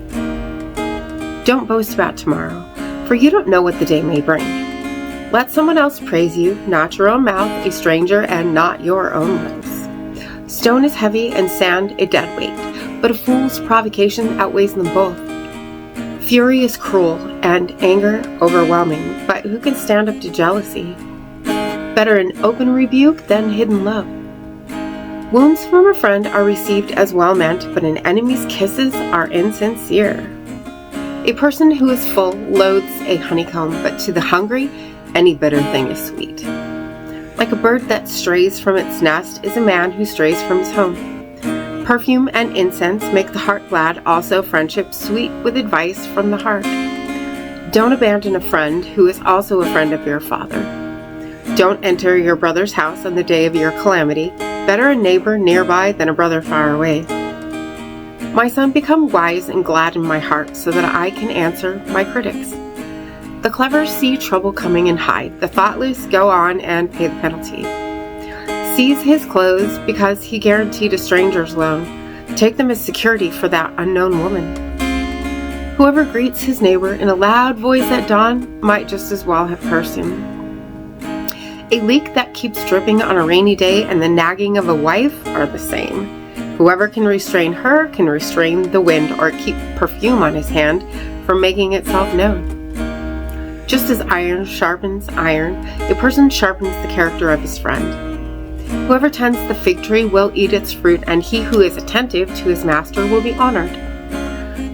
[SPEAKER 1] Don't boast about tomorrow, for you don't know what the day may bring. Let someone else praise you, not your own mouth, a stranger, and not your own lips. Stone is heavy and sand a dead weight, but a fool's provocation outweighs them both. Fury is cruel and anger overwhelming, but who can stand up to jealousy? Better an open rebuke than hidden love. Wounds from a friend are received as well meant, but an enemy's kisses are insincere. A person who is full loathes a honeycomb, but to the hungry, any bitter thing is sweet. Like a bird that strays from its nest is a man who strays from his home. Perfume and incense make the heart glad, also friendship sweet with advice from the heart. Don't abandon a friend who is also a friend of your father. Don't enter your brother's house on the day of your calamity. Better a neighbor nearby than a brother far away. My son, become wise and glad in my heart, so that I can answer my critics. The clever see trouble coming and hide. The thoughtless go on and pay the penalty. Seize his clothes because he guaranteed a stranger's loan. Take them as security for that unknown woman. Whoever greets his neighbor in a loud voice at dawn might just as well have cursed him. A leak that keeps dripping on a rainy day and the nagging of a wife are the same. Whoever can restrain her can restrain the wind or keep perfume on his hand from making itself known. Just as iron sharpens iron, a person sharpens the character of his friend. Whoever tends the fig tree will eat its fruit, and he who is attentive to his master will be honored.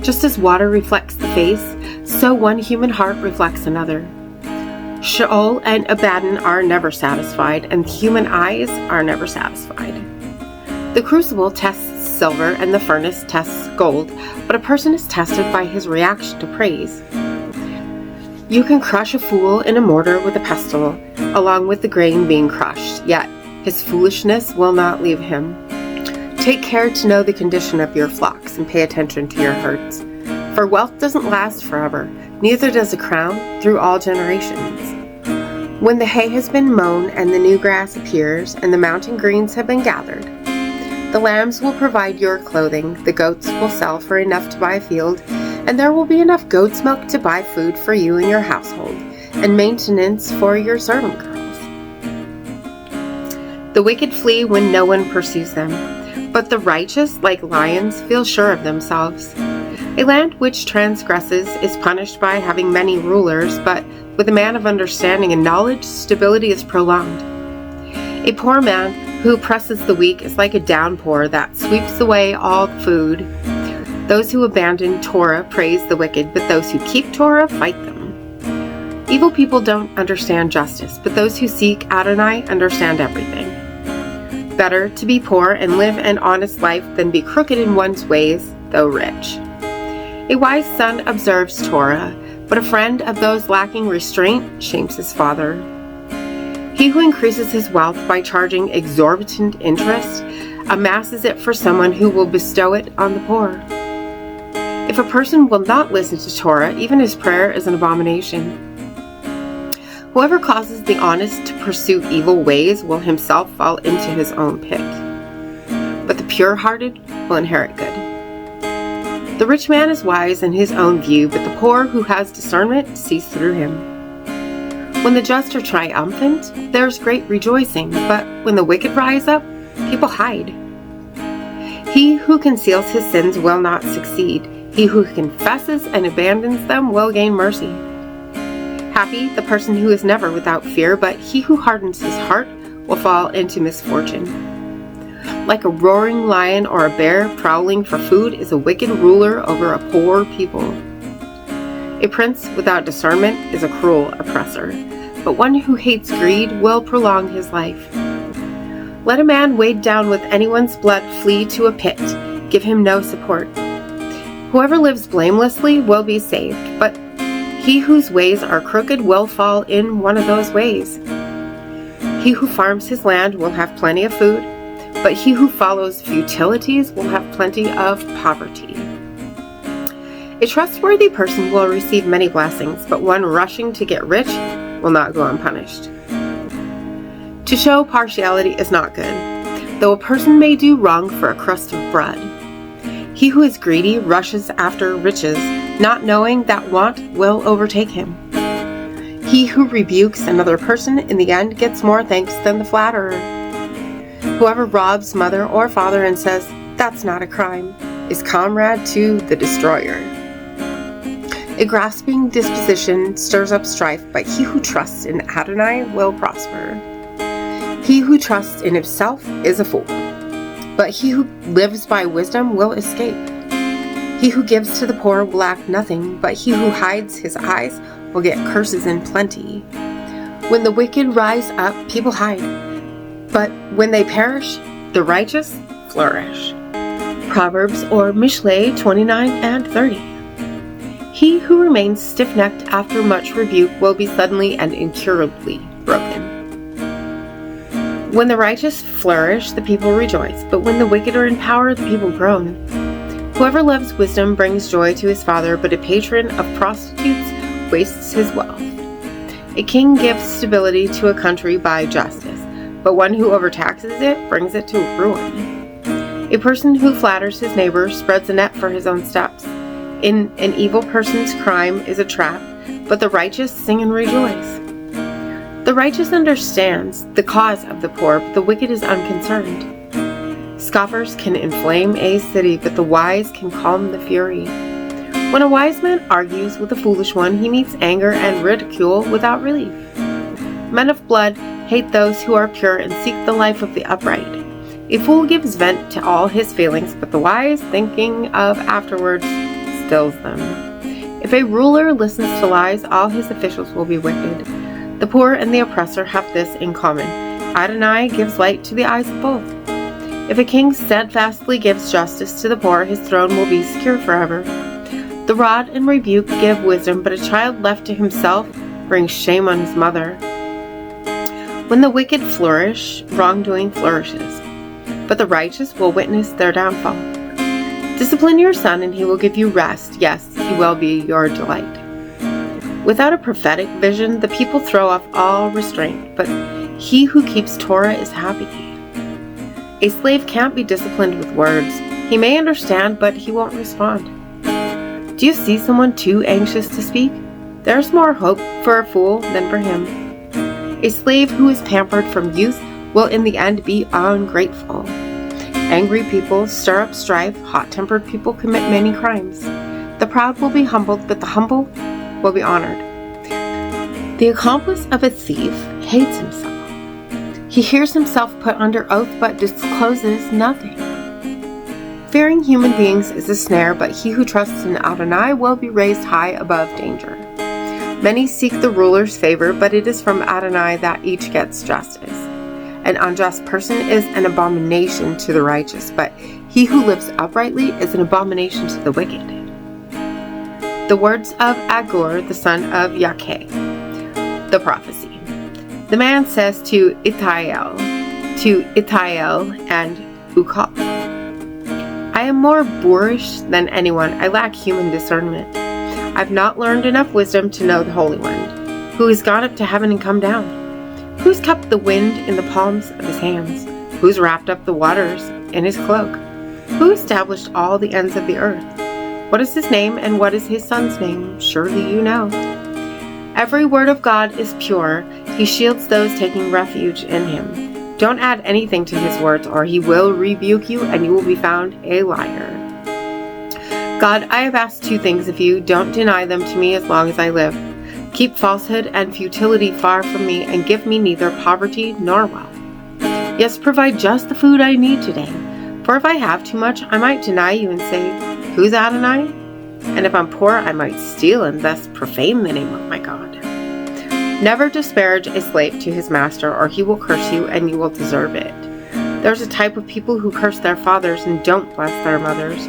[SPEAKER 1] Just as water reflects the face, so one human heart reflects another. Sheol and Abaddon are never satisfied, and human eyes are never satisfied. The crucible tests silver and the furnace tests gold, but a person is tested by his reaction to praise. You can crush a fool in a mortar with a pestle, along with the grain being crushed, yet his foolishness will not leave him. Take care to know the condition of your flocks and pay attention to your herds, for wealth doesn't last forever, neither does a crown through all generations. When the hay has been mown and the new grass appears and the mountain greens have been gathered, the lambs will provide your clothing, the goats will sell for enough to buy a field, and there will be enough goat's milk to buy food for you and your household. and maintenance for your servant girls. The wicked flee when no one pursues them, but the righteous, like lions, feel sure of themselves. A land which transgresses is punished by having many rulers, but with a man of understanding and knowledge, stability is prolonged. A poor man who oppresses the weak is like a downpour that sweeps away all food. Those who abandon Torah praise the wicked, but those who keep Torah fight them. Evil people don't understand justice, but those who seek Adonai understand everything. Better to be poor and live an honest life than be crooked in one's ways, though rich. A wise son observes Torah, but a friend of those lacking restraint shames his father. He who increases his wealth by charging exorbitant interest amasses it for someone who will bestow it on the poor. If a person will not listen to Torah, even his prayer is an abomination. Whoever causes the honest to pursue evil ways will himself fall into his own pit. But the pure-hearted will inherit good. The rich man is wise in his own view, but the poor who has discernment sees through him. When the just are triumphant, there is great rejoicing, but when the wicked rise up, people hide. He who conceals his sins will not succeed. He who confesses and abandons them will gain mercy. Happy the person who is never without fear, but he who hardens his heart will fall into misfortune. Like a roaring lion or a bear prowling for food is a wicked ruler over a poor people. A prince without discernment is a cruel oppressor, but one who hates greed will prolong his life. Let a man weighed down with anyone's blood flee to a pit. Give him no support. Whoever lives blamelessly will be saved, but he whose ways are crooked will fall in one of those ways. He who farms his land will have plenty of food, but he who follows futilities will have plenty of poverty. A trustworthy person will receive many blessings, but one rushing to get rich will not go unpunished. To show partiality is not good, though a person may do wrong for a crust of bread. He who is greedy rushes after riches, not knowing that want will overtake him. He who rebukes another person in the end gets more thanks than the flatterer. Whoever robs mother or father and says, "That's not a crime," is comrade to the destroyer. A grasping disposition stirs up strife, but he who trusts in Adonai will prosper. He who trusts in himself is a fool, but he who lives by wisdom will escape. He who gives to the poor will lack nothing, but he who hides his eyes will get curses in plenty. When the wicked rise up, people hide, but when they perish, the righteous flourish. Proverbs or Mishlei 29 and 30. He who remains stiff-necked after much rebuke will be suddenly and incurably broken. When the righteous flourish, the people rejoice, but when the wicked are in power, the people groan. Whoever loves wisdom brings joy to his father, but a patron of prostitutes wastes his wealth. A king gives stability to a country by justice, but one who overtaxes it brings it to ruin. A person who flatters his neighbor spreads a net for his own steps. In an evil person's crime is a trap, but the righteous sing and rejoice. The righteous understands the cause of the poor, but the wicked is unconcerned. Scoffers can inflame a city, but the wise can calm the fury. When a wise man argues with a foolish one, he meets anger and ridicule without relief. Men of blood hate those who are pure and seek the life of the upright. A fool gives vent to all his feelings, but the wise, thinking of afterwards, stills them. If a ruler listens to lies, all his officials will be wicked. The poor and the oppressor have this in common: Adonai gives light to the eyes of both. If a king steadfastly gives justice to the poor, his throne will be secure forever. The rod and rebuke give wisdom, but a child left to himself brings shame on his mother. When the wicked flourish, wrongdoing flourishes, but the righteous will witness their downfall. Discipline your son, and he will give you rest. Yes, he will be your delight. Without a prophetic vision, the people throw off all restraint, but he who keeps Torah is happy. A slave can't be disciplined with words. He may understand, but he won't respond. Do you see someone too anxious to speak? There's more hope for a fool than for him. A slave who is pampered from youth will in the end be ungrateful. Angry people stir up strife, hot-tempered people commit many crimes. The proud will be humbled, but the humble will be honored. The accomplice of a thief hates himself. He hears himself put under oath, but discloses nothing. Fearing human beings is a snare, but he who trusts in Adonai will be raised high above danger. Many seek the ruler's favor, but it is from Adonai that each gets justice. An unjust person is an abomination to the righteous, but he who lives uprightly is an abomination to the wicked. The words of Agur, the son of Yakeh. The prophecy. The man says to Itael and Ukal, I am more boorish than anyone. I lack human discernment. I've not learned enough wisdom to know the Holy One, who has gone up to heaven and come down. Who's kept the wind in the palms of his hands? Who's wrapped up the waters in his cloak? Who established all the ends of the earth? What is his name and what is his son's name? Surely you know. Every word of God is pure. He shields those taking refuge in him. Don't add anything to his words, or he will rebuke you and you will be found a liar. God, I have asked 2 things of you. Don't deny them to me as long as I live. Keep falsehood and futility far from me, and give me neither poverty nor wealth. Yes, provide just the food I need today. For if I have too much, I might deny you and say, who's Adonai? And if I'm poor, I might steal and thus profane the name of my God. Never disparage a slave to his master, or he will curse you and you will deserve it. There's a type of people who curse their fathers and don't bless their mothers.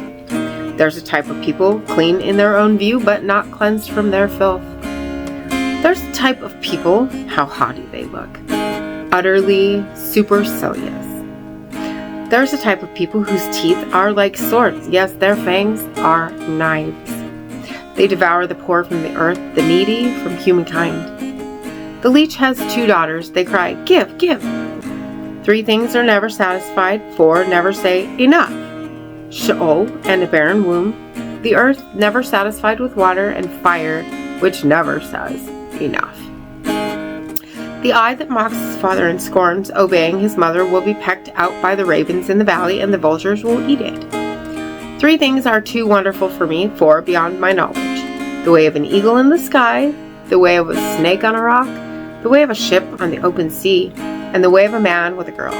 [SPEAKER 1] There's a type of people clean in their own view, but not cleansed from their filth. There's a type of people, how haughty they look, utterly supercilious. There's a type of people whose teeth are like swords. Yes, their fangs are knives. They devour the poor from the earth, the needy from humankind. The leech has 2 daughters. They cry, give, give. 3 things are never satisfied. 4 never say enough. Sheol and a barren womb, the earth never satisfied with water, and fire which never says enough. The eye that mocks his father and scorns obeying his mother will be pecked out by the ravens in the valley, and the vultures will eat it. 3 things are too wonderful for me, 4 beyond my knowledge. The way of an eagle in the sky, the way of a snake on a rock, the way of a ship on the open sea, and the way of a man with a girl.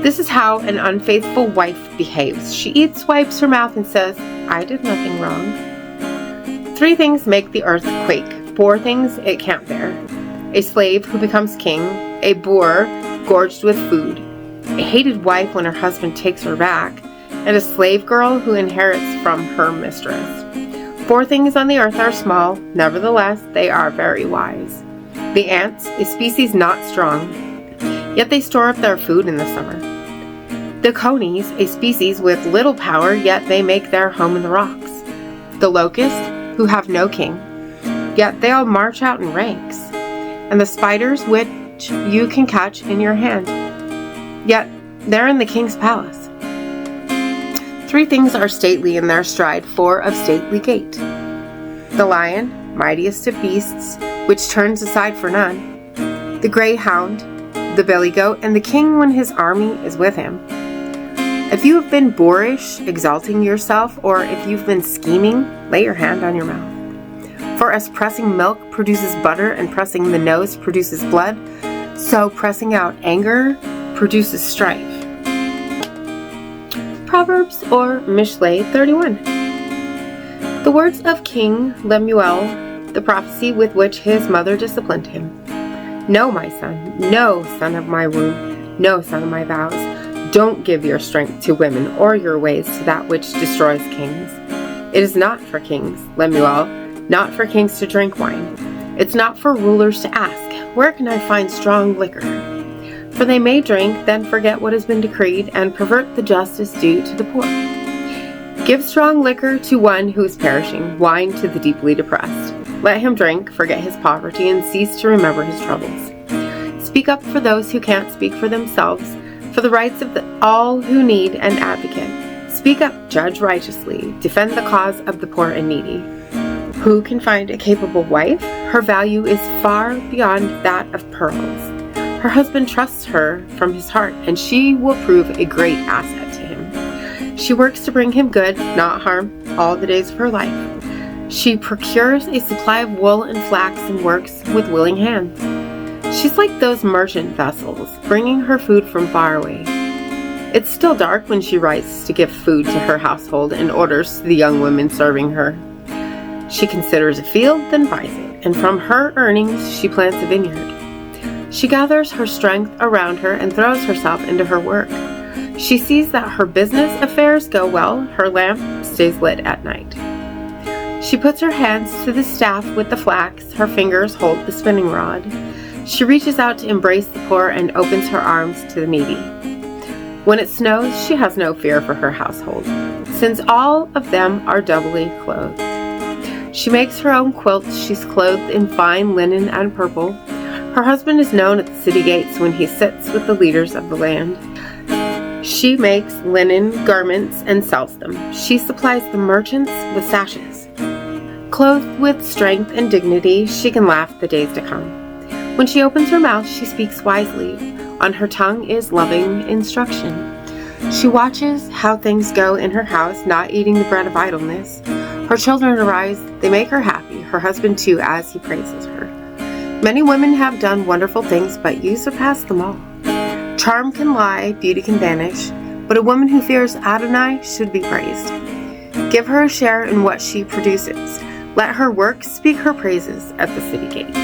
[SPEAKER 1] This is how an unfaithful wife behaves. She eats, wipes her mouth, and says, I did nothing wrong. 3 things make the earth quake. 4 things it can't bear. A slave who becomes king, a boor gorged with food, a hated wife when her husband takes her back, and a slave girl who inherits from her mistress. 4 things on the earth are small, nevertheless they are very wise. The ants, a species not strong, yet they store up their food in the summer. The conies, a species with little power, yet they make their home in the rocks. The locusts, who have no king, yet they all march out in ranks. And the spiders, which you can catch in your hand, yet they're in the king's palace. 3 things are stately in their stride, 4 of stately gait. The lion, mightiest of beasts, which turns aside for none. The greyhound, the billy goat, and the king when his army is with him. If you have been boorish, exalting yourself, or if you've been scheming, lay your hand on your mouth. For as pressing milk produces butter and pressing the nose produces blood, so pressing out anger produces strife. Proverbs or Mishlei 31. The words of King Lemuel, the prophecy with which his mother disciplined him. No, my son, no, son of my womb, no, son of my vows. Don't give your strength to women or your ways to that which destroys kings. It is not for kings, Lemuel, not for kings to drink wine. It's not for rulers to ask, where can I find strong liquor? For they may drink, then forget what has been decreed, and pervert the justice due to the poor. Give strong liquor to one who is perishing, wine to the deeply depressed. Let him drink, forget his poverty, and cease to remember his troubles. Speak up for those who can't speak for themselves, for the rights of all who need an advocate. Speak up, judge righteously, defend the cause of the poor and needy. Who can find a capable wife? Her value is far beyond that of pearls. Her husband trusts her from his heart, and she will prove a great asset to him. She works to bring him good, not harm, all the days of her life. She procures a supply of wool and flax and works with willing hands. She's like those merchant vessels, bringing her food from far away. It's still dark when she rises to give food to her household and orders to the young women serving her. She considers a field, then buys it, and from her earnings she plants a vineyard. She gathers her strength around her and throws herself into her work. She sees that her business affairs go well, her lamp stays lit at night. She puts her hands to the staff with the flax, her fingers hold the spinning rod. She reaches out to embrace the poor and opens her arms to the needy. When it snows, she has no fear for her household, since all of them are doubly clothed. She makes her own quilts. She's clothed in fine linen and purple. Her husband is known at the city gates when he sits with the leaders of the land. She makes linen garments and sells them. She supplies the merchants with sashes. Clothed with strength and dignity, she can laugh the days to come. When she opens her mouth, she speaks wisely. On her tongue is loving instruction. She watches how things go in her house, not eating the bread of idleness. Her children arise, they make her happy, her husband too, as he praises her. Many women have done wonderful things, but you surpass them all. Charm can lie, beauty can vanish, but a woman who fears Adonai should be praised. Give her a share in what she produces. Let her work speak her praises at the city gates.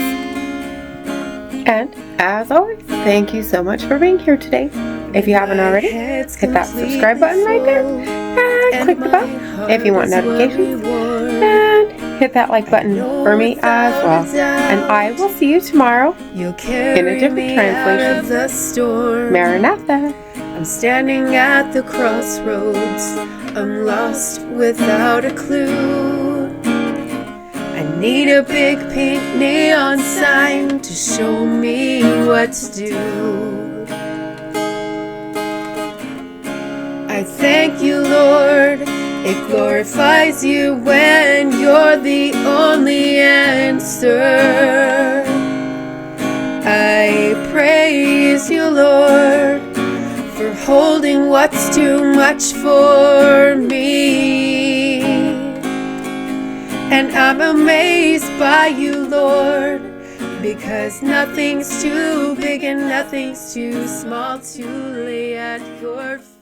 [SPEAKER 1] And, as always, thank you so much for being here today. If you haven't already, hit that subscribe button right there, and click the bell if you want notifications, and hit that like button for me as well. And I will see you tomorrow in a different translation. Maranatha.
[SPEAKER 2] I'm standing at the crossroads. I'm lost without a clue. I need a big pink neon sign to show me what to do. I thank you, Lord. It glorifies you when you're the only answer. I praise you, Lord, for holding what's too much for me. And I'm amazed by you, Lord, because nothing's too big and nothing's too small to lay at your feet.